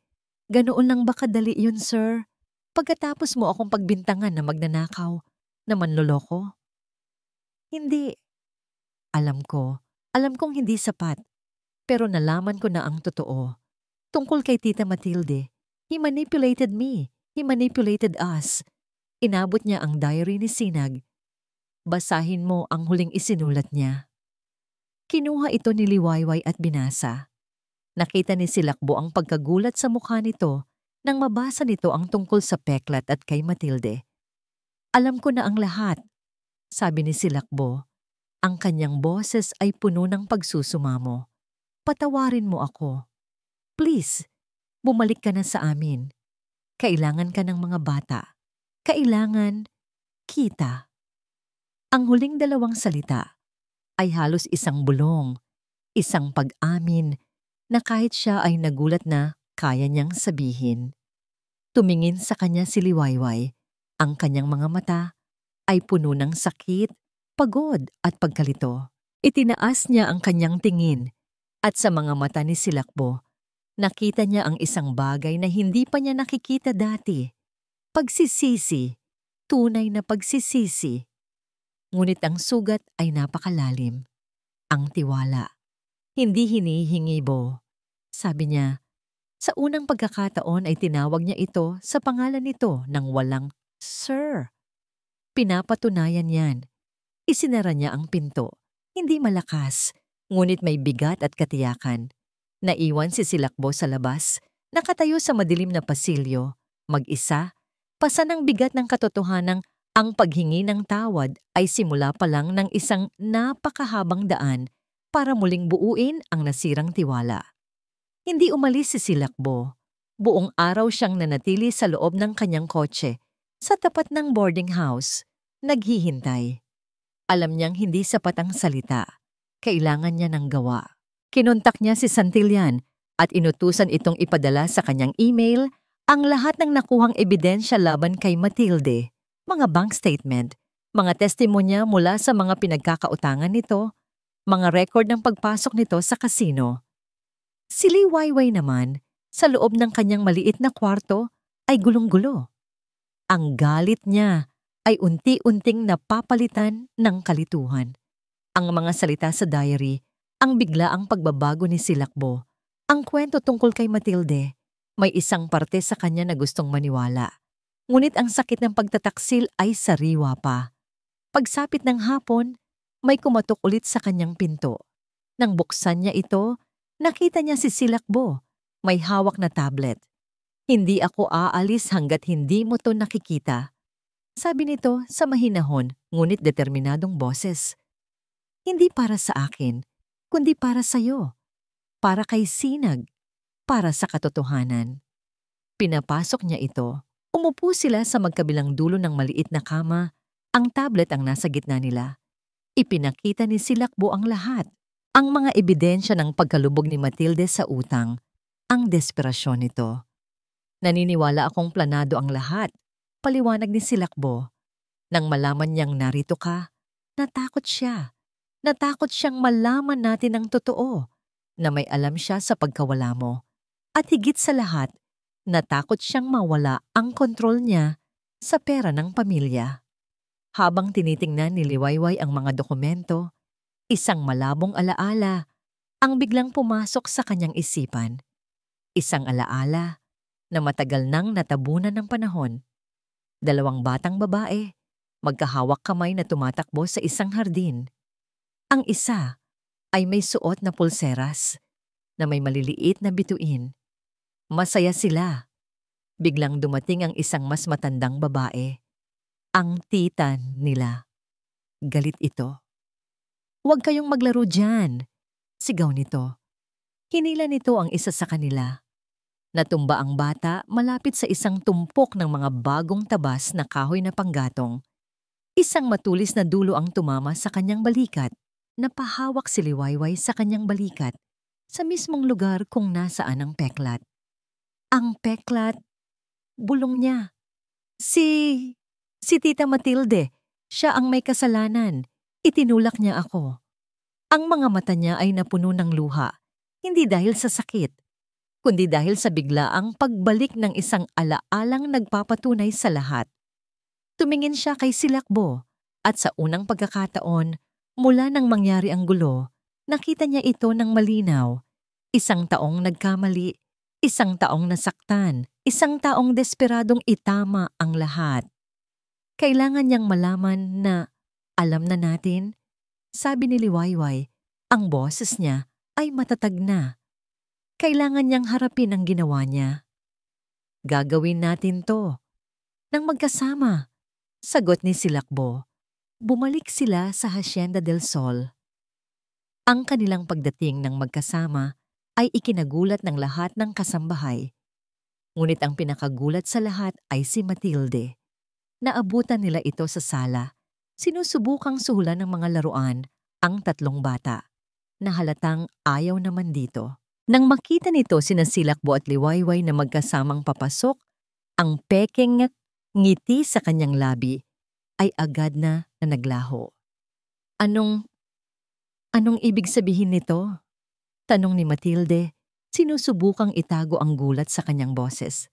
Ganoon lang ba kadali yun, sir? Pagkatapos mo akong pagbintangan na magnanakaw, na manloloko? Hindi. Alam kong hindi sapat, pero nalaman ko na ang totoo. Tungkol kay Tita Matilde, he manipulated me, he manipulated us. Inabot niya ang diary ni Sinag. Basahin mo ang huling isinulat niya. Kinuha ito ni Liwayway at binasa. Nakita ni Silakbo ang pagkagulat sa mukha nito nang mabasa nito ang tungkol sa peklat at kay Matilde. Alam ko na ang lahat, sabi ni Silakbo. Ang kanyang boses ay puno ng pagsusumamo. Patawarin mo ako. Please, bumalik ka na sa amin. Kailangan ka ng mga bata. Kailangan kita. Ang huling dalawang salita ay halos isang bulong, isang pag-amin na kahit siya ay nagulat na kaya niyang sabihin. Tumingin sa kanya si Liwayway. Ang kanyang mga mata ay puno ng sakit, pagod at pagkalito. Itinaas niya ang kanyang tingin at sa mga mata ni Silakbo, nakita niya ang isang bagay na hindi pa niya nakikita dati. Pagsisisi, tunay na pagsisisi. Ngunit ang sugat ay napakalalim. Ang tiwala. Hindi hinihingi, Bo. Sabi niya, sa unang pagkakataon ay tinawag niya ito sa pangalan nito nang walang Sir. Pinapatunayan yan. Isinara niya ang pinto. Hindi malakas, ngunit may bigat at katiyakan. Naiwan si Silakbo sa labas, nakatayo sa madilim na pasilyo, mag-isa, pasa ng bigat ng katotohanang ang paghingi ng tawad ay simula pa lang ng isang napakahabang daan para muling buuin ang nasirang tiwala. Hindi umalis si Silakbo. Buong araw siyang nanatili sa loob ng kanyang kotse, sa tapat ng boarding house, naghihintay. Alam niyang hindi sapat ang salita. Kailangan niya ng gawa. Kinontak niya si Santillan at inutusan itong ipadala sa kanyang email ang lahat ng nakuhang ebidensya laban kay Matilde. Mga bank statement, mga testimonya mula sa mga pinagkakautangan nito, mga record ng pagpasok nito sa kasino. Si Liwayway naman, sa loob ng kanyang maliit na kwarto, ay gulong-gulo. Ang galit niya ay unti-unting napapalitan ng kalituhan. Ang mga salita sa diary, ang biglaang pagbabago ni Silakbo, ang kwento tungkol kay Matilde, may isang parte sa kanya na gustong maniwala. Ngunit ang sakit ng pagtataksil ay sariwa pa. Pagsapit ng hapon, may kumatok ulit sa kanyang pinto. Nang buksan niya ito, nakita niya si Silakbo. May hawak na tablet. Hindi ako aalis hanggat hindi mo to nakikita. Sabi nito sa mahinahon ngunit determinadong boses. Hindi para sa akin, kundi para sa'yo. Para kay Sinag. Para sa katotohanan. Pinapasok niya ito. Umupo sila sa magkabilang dulo ng maliit na kama. Ang tablet ang nasa gitna nila. Ipinakita ni Silakbo ang lahat. Ang mga ebidensya ng pagkalubog ni Matilde sa utang. Ang desperasyon nito. Naniniwala akong planado ang lahat. Paliwanag ni Silakbo. Nang malaman niyang narito ka, natakot siya. Natakot siyang malaman natin ang totoo. Na may alam siya sa pagkawala mo. At higit sa lahat, natakot siyang mawala ang kontrol niya sa pera ng pamilya. Habang tinitingnan ni Liwayway ang mga dokumento, isang malabong alaala ang biglang pumasok sa kanyang isipan. Isang alaala na matagal nang natabunan ng panahon. 2 batang babae, magkahawak kamay na tumatakbo sa isang hardin. Ang isa ay may suot na pulseras na may maliliit na bituin. Masaya sila. Biglang dumating ang isang mas matandang babae. Ang tita nila. Galit ito. Huwag kayong maglaro dyan, sigaw nito. Hinila nito ang isa sa kanila. Natumba ang bata malapit sa isang tumpok ng mga bagong tabas na kahoy na panggatong. Isang matulis na dulo ang tumama sa kanyang balikat. Napahawak si Liwayway sa kanyang balikat sa mismong lugar kung nasaan ang peklat. Ang peklat, bulong niya. Si Tita Matilde, siya ang may kasalanan. Itinulak niya ako. Ang mga mata niya ay napuno ng luha. Hindi dahil sa sakit, kundi dahil sa biglaang pagbalik ng isang alaalang nagpapatunay sa lahat. Tumingin siya kay Silakbo at sa unang pagkakataon, mula nang mangyari ang gulo, nakita niya ito ng malinaw. Isang taong nagkamali, isang taong nasaktan, isang taong desperadong itama ang lahat. Kailangan niyang malaman na alam na natin, sabi ni Liwayway, ang boses niya ay matatag na. Kailangan niyang harapin ang ginawa niya. Gagawin natin to. Nang magkasama, sagot ni Silakbo. Bumalik sila sa Hacienda del Sol. Ang kanilang pagdating ng magkasama ay ikinagulat ng lahat ng kasambahay. Ngunit ang pinakagulat sa lahat ay si Matilde. Naabutan nila ito sa sala. Sinusubukang suhulan ng mga laruan ang tatlong bata, na halatang ayaw naman dito. Nang makita nito sina Silakbo at Liwayway na magkasamang papasok, ang pekeng ngiti sa kanyang labi ay agad na naglaho. Anong ibig sabihin nito? Tanong ni Matilde, sinusubukang itago ang gulat sa kanyang boses.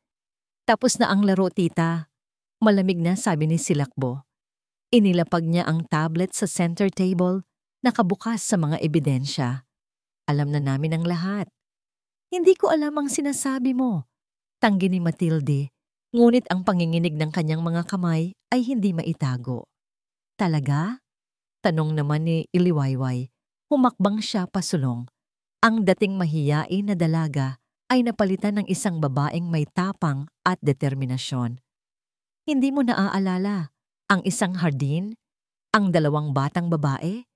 Tapos na ang laro, tita. Malamig na, sabi ni Silakbo. Inilapag niya ang tablet sa center table, nakabukas sa mga ebidensya. Alam na namin ang lahat. Hindi ko alam ang sinasabi mo, tanggi ni Matilde, ngunit ang panginginig ng kanyang mga kamay ay hindi maitago. Talaga? Tanong naman ni Liwayway. Humakbang siya pasulong. Ang dating mahiyain na dalaga ay napalitan ng isang babaeng may tapang at determinasyon. Hindi mo naaalala ang isang hardin, ang dalawang batang babae,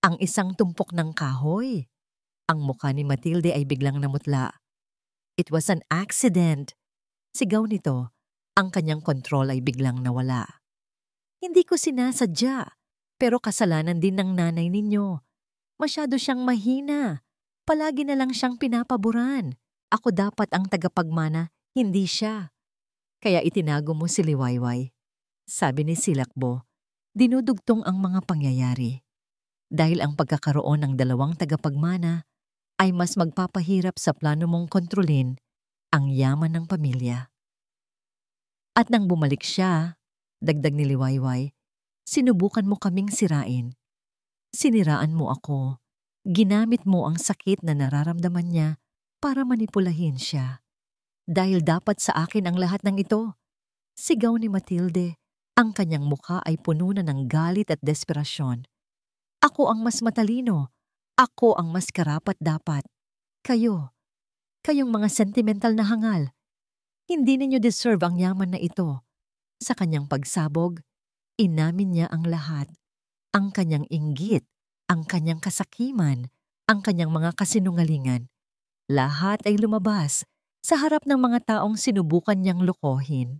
ang isang tumpok ng kahoy. Ang mukha ni Matilde ay biglang namutla. It was an accident. Sigaw nito, ang kanyang kontrol ay biglang nawala. Hindi ko sinasadya, pero kasalanan din ng nanay ninyo. Masyado siyang mahina. Palagi na lang siyang pinapaboran. Ako dapat ang tagapagmana, hindi siya. Kaya itinago mo si Liwayway. Sabi ni Silakbo, dinudugtong ang mga pangyayari. Dahil ang pagkakaroon ng dalawang tagapagmana ay mas magpapahirap sa plano mong kontrolin ang yaman ng pamilya. At nang bumalik siya, dagdag ni Liwayway, sinubukan mo kaming sirain. Siniraan mo ako. Ginamit mo ang sakit na nararamdaman niya para manipulahin siya. Dahil dapat sa akin ang lahat ng ito. Sigaw ni Matilde. Ang kanyang mukha ay puno na ng galit at desperasyon. Ako ang mas matalino. Ako ang mas karapat-dapat. Kayong mga sentimental na hangal. Hindi ninyo deserve ang yaman na ito. Sa kanyang pagsabog, inamin niya ang lahat. Ang kanyang inggit, ang kanyang kasakiman, ang kanyang mga kasinungalingan. Lahat ay lumabas sa harap ng mga taong sinubukan niyang lokohin.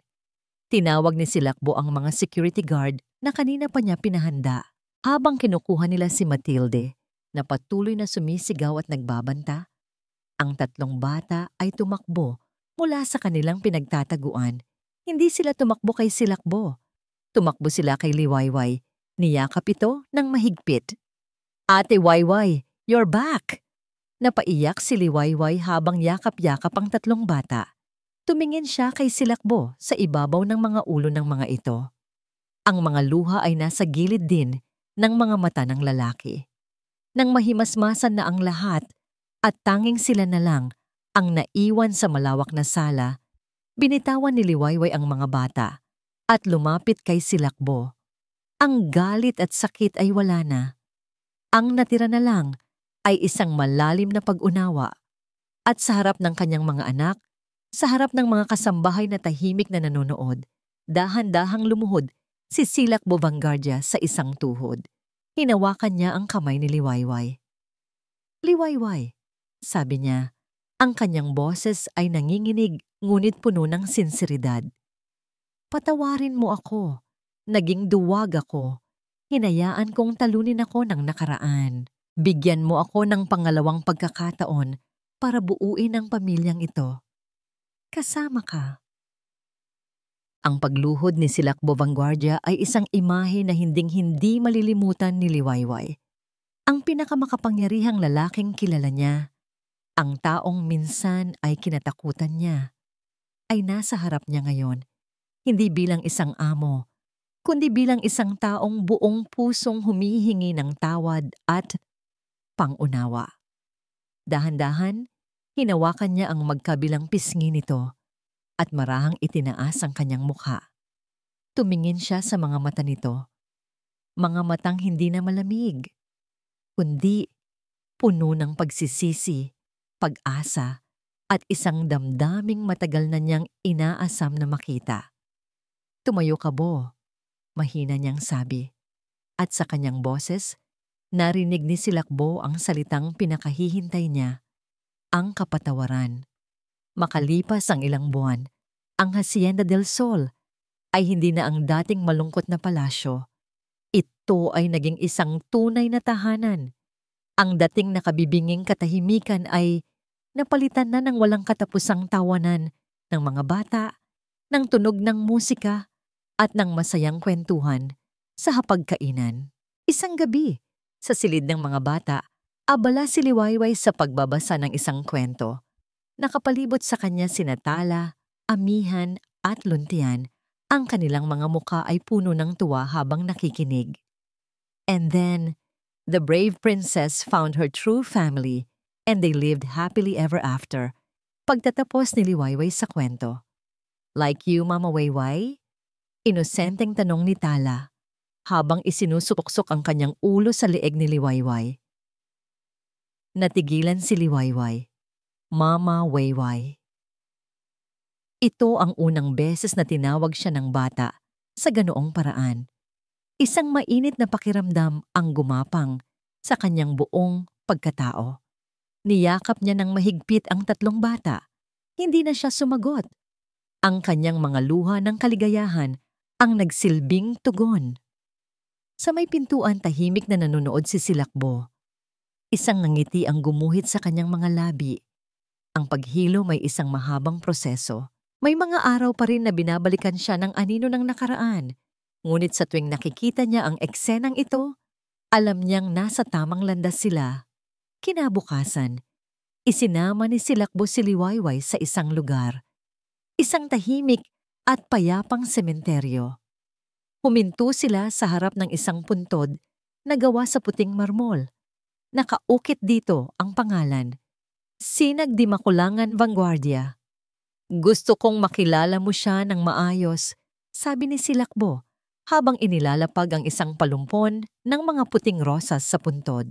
Tinawag ni Silakbo ang mga security guard na kanina pa niya pinahanda. Habang kinukuha nila si Matilde, na patuloy na sumisigaw at nagbabanta, ang tatlong bata ay tumakbo mula sa kanilang pinagtataguan. Hindi sila tumakbo kay Silakbo. Tumakbo sila kay Liwayway. Niyakap ito ng mahigpit. Ate Wayway, you're back! Napaiyak si Liwayway habang yakap-yakap ang tatlong bata. Tumingin siya kay Silakbo sa ibabaw ng mga ulo ng mga ito. Ang mga luha ay nasa gilid din ng mga mata ng lalaki. Nang mahimasmasan na ang lahat at tanging sila na lang ang naiwan sa malawak na sala, binitawan ni Liwayway ang mga bata at lumapit kay Silakbo. Ang galit at sakit ay wala na. Ang natira na lang ay isang malalim na pag-unawa. At sa harap ng kanyang mga anak, sa harap ng mga kasambahay na tahimik na nanonood, dahan-dahang lumuhod si Silakbo Vanguardia sa isang tuhod. Hinawakan niya ang kamay ni Liwayway. Liwayway, sabi niya, ang kanyang boses ay nanginginig ngunit puno ng sinseridad. Patawarin mo ako. Naging duwag ako. Hinayaan kong talunin ako ng nakaraan. Bigyan mo ako ng pangalawang pagkakataon para buuin ang pamilyang ito. Kasama ka. Ang pagluhod ni Silakbo Vanguardia ay isang imahe na hinding-hindi malilimutan ni Liwayway. Ang pinakamakapangyarihang lalaking kilala niya. Ang taong minsan ay kinatakutan niya ay nasa harap niya ngayon, hindi bilang isang amo, kundi bilang isang taong buong pusong humihingi ng tawad at pangunawa. Dahan-dahan, hinawakan niya ang magkabilang pisngi nito at marahang itinaas ang kanyang mukha. Tumingin siya sa mga mata nito, mga matang hindi na malamig, kundi puno ng pagsisisi, pag-asa, at isang damdaming matagal na niyang inaasam na makita. Tumayo ka, Bo, mahina niyang sabi. At sa kanyang boses, narinig ni Silakbo ang salitang pinakahihintay niya, ang kapatawaran. Makalipas ang ilang buwan, ang Hacienda del Sol ay hindi na ang dating malungkot na palasyo. Ito ay naging isang tunay na tahanan. Ang dating nakabibinging katahimikan ay napalitan na ng walang katapusang tawanan ng mga bata, ng tunog ng musika, at ng masayang kwentuhan sa hapagkainan. Isang gabi, sa silid ng mga bata, abala si Liwayway sa pagbabasa ng isang kwento. Nakapalibot sa kanya sina Tala, Amihan at Luntian. Ang kanilang mga muka ay puno ng tuwa habang nakikinig. And then, the brave princess found her true family and they lived happily ever after. Pagtatapos ni Liwayway sa kwento. Like you, Mama Wayway? Inosenteng tanong ni Tala habang isinusuksok ang kanyang ulo sa leeg ni Liwayway. Natigilan si Liwayway. Mama Wayway. Ito ang unang beses na tinawag siya ng bata sa ganoong paraan. Isang mainit na pakiramdam ang gumapang sa kanyang buong pagkatao. Niyakap niya ng mahigpit ang tatlong bata. Hindi na siya sumagot. Ang kanyang mga luha ng kaligayahan ang nagsilbing tugon. Sa may pintuan tahimik na nanonood si Silakbo. Isang ngiti ang gumuhit sa kanyang mga labi. Ang paghilo may isang mahabang proseso. May mga araw pa rin na binabalikan siya ng anino ng nakaraan. Ngunit sa tuwing nakikita niya ang eksenang ito, alam niyang nasa tamang landas sila. Kinabukasan, isinama ni Silakbo si Liwayway sa isang lugar. Isang tahimik at payapang sementeryo. Huminto sila sa harap ng isang puntod na gawa sa puting marmol. Nakaukit dito ang pangalan, Sinag di Makulangan Vanguardia. Gusto kong makilala mo siya ng maayos, sabi ni Silakbo habang inilalapag ang isang palumpon ng mga puting rosas sa puntod.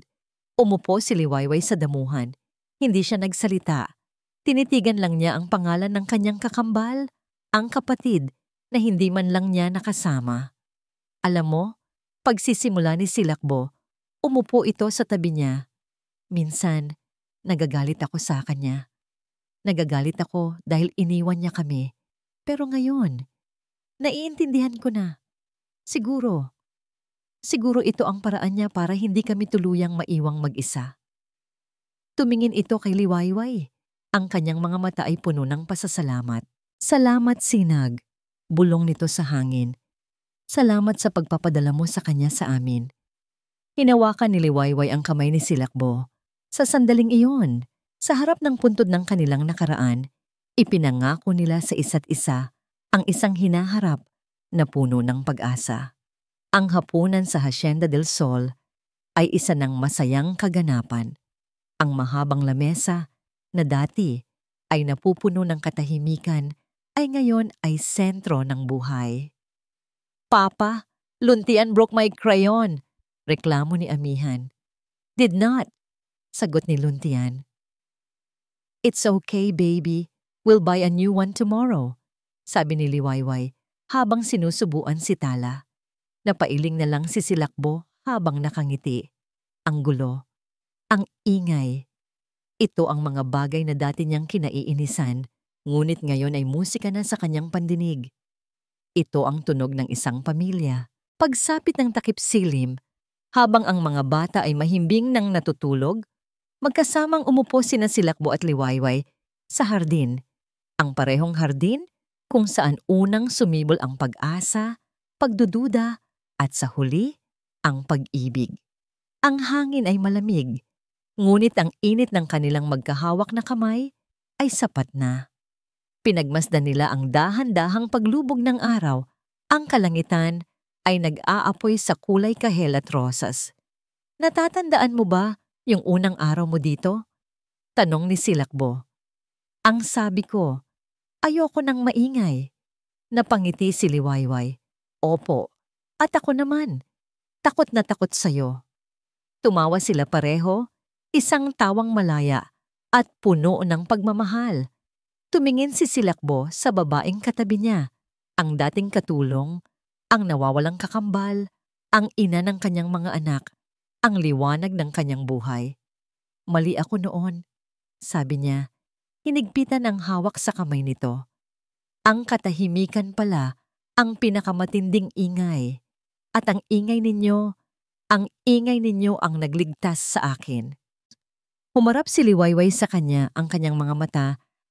Umupo si Liwayway sa damuhan. Hindi siya nagsalita. Tinitigan lang niya ang pangalan ng kanyang kakambal, ang kapatid na hindi man lang niya nakasama. Alam mo, pagsisimula ni Silakbo, umupo ito sa tabi niya. Minsan, nagagalit ako sa kanya. Nagagalit ako dahil iniwan niya kami. Pero ngayon, naiintindihan ko na. Siguro ito ang paraan niya para hindi kami tuluyang maiwang mag-isa. Tumingin ito kay Liwayway. Ang kanyang mga mata ay puno ng pasasalamat. Salamat, Sinag. Bulong nito sa hangin. Salamat sa pagpapadala mo sa kanya sa amin. Hinawakan ni Liwayway ang kamay ni Silakbo. Sa sandaling iyon, sa harap ng puntod ng kanilang nakaraan, ipinangako nila sa isa't isa ang isang hinaharap na puno ng pag-asa. Ang hapunan sa Hacienda del Sol ay isa ng masayang kaganapan. Ang mahabang lamesa na dati ay napupuno ng katahimikan ay ngayon ay sentro ng buhay. Papa, Luntian broke my crayon, reklamo ni Amihan. Did not, sagot ni Luntian. It's okay, baby. We'll buy a new one tomorrow, sabi ni Liwayway habang sinusubuan si Tala. Napailing na lang si Silakbo habang nakangiti. Ang gulo, ang ingay. Ito ang mga bagay na dati niyang kinaiinisan, ngunit ngayon ay musika na sa kanyang pandinig. Ito ang tunog ng isang pamilya. Pagsapit ng takip silim, habang ang mga bata ay mahimbing nang natutulog, magkasamang umupo sina Silakbo at Liwayway sa hardin. Ang parehong hardin kung saan unang sumibol ang pag-asa, pagdududa, at sa huli, ang pag-ibig. Ang hangin ay malamig, Ngunit ang init ng kanilang magkahawak na kamay ay sapat na. Pinagmasdan nila ang dahan-dahang paglubog ng araw. Ang kalangitan ay nag-aapoy sa kulay kahel at rosas. Natatandaan mo ba yung unang araw mo dito? Tanong ni Silakbo. Ang sabi ko, ayoko nang maingay. Napangiti si Liwayway. Opo, at ako naman. Takot na takot sa'yo. Tumawa sila pareho, isang tawang malaya at puno ng pagmamahal. Tumingin si Silakbo sa babaeng katabi niya, ang dating katulong, ang nawawalang kakambal, ang ina ng kanyang mga anak, ang liwanag ng kanyang buhay. Mali ako noon, sabi niya, hinigpitan ang hawak sa kamay nito. Ang katahimikan pala ang pinakamatinding ingay, at ang ingay ninyo ang nagligtas sa akin. Humarap si Liwayway sa kanya, ang kanyang mga mata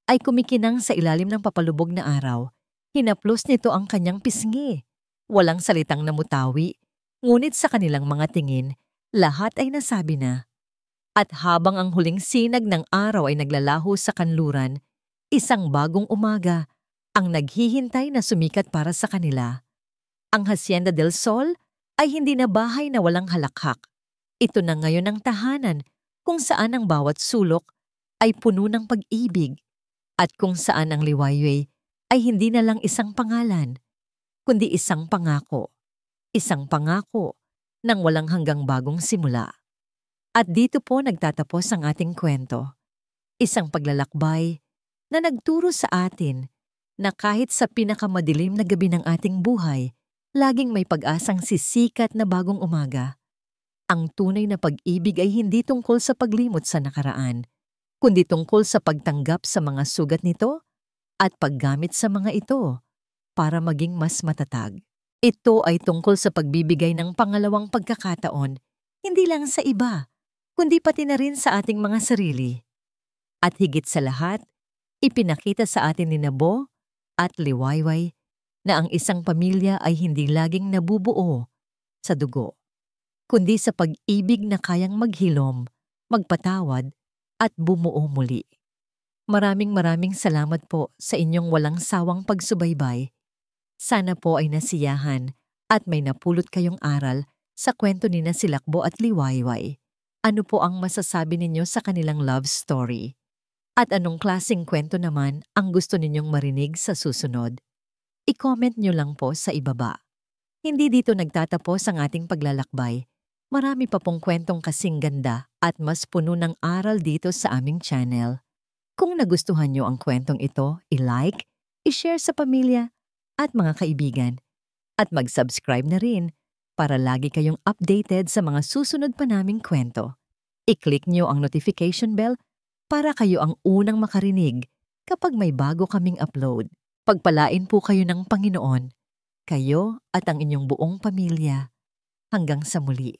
ay kumikinang sa ilalim ng papalubog na araw. Hinaplos nito ang kanyang pisngi. Walang salitang namutawi, ngunit sa kanilang mga tingin, lahat ay nasabi na. At habang ang huling sinag ng araw ay naglalaho sa kanluran, isang bagong umaga ang naghihintay na sumikat para sa kanila. Ang Hacienda del Sol ay hindi na bahay na walang halakhak. Ito na ngayon ang tahanan kung saan ang bawat sulok ay puno ng pag-ibig at kung saan ang Liwayway ay hindi na lang isang pangalan, kundi isang pangako. Isang pangako ng walang hanggang bagong simula. At dito po nagtatapos ang ating kwento. Isang paglalakbay na nagturo sa atin na kahit sa pinakamadilim na gabi ng ating buhay, laging may pag-asang sisikat na bagong umaga. Ang tunay na pag-ibig ay hindi tungkol sa paglimot sa nakaraan, kundi tungkol sa pagtanggap sa mga sugat nito at paggamit sa mga ito para maging mas matatag. Ito ay tungkol sa pagbibigay ng pangalawang pagkakataon, hindi lang sa iba, kundi pati na rin sa ating mga sarili. At higit sa lahat, ipinakita sa atin ni Nabo at Liwayway na ang isang pamilya ay hindi laging nabubuo sa dugo, kundi sa pag-ibig na kayang maghilom, magpatawad at bumuo muli. Maraming salamat po sa inyong walang sawang pagsubaybay. Sana po ay nasiyahan at may napulot kayong aral sa kwento ni na Silakbo at Liwayway. Ano po ang masasabi ninyo sa kanilang love story? At anong klaseng kwento naman ang gusto ninyong marinig sa susunod? I-comment nyo lang po sa ibaba. Hindi dito nagtatapos ang ating paglalakbay. Marami pa pong kwentong kasing ganda at mas puno ng aral dito sa aming channel. Kung nagustuhan nyo ang kwentong ito, i-like, i-share sa pamilya at mga kaibigan. At mag-subscribe na rin para lagi kayong updated sa mga susunod pa naming kwento. I-click nyo ang notification bell para kayo ang unang makarinig kapag may bago kaming upload. Pagpalain po kayo ng Panginoon, kayo at ang inyong buong pamilya. Hanggang sa muli.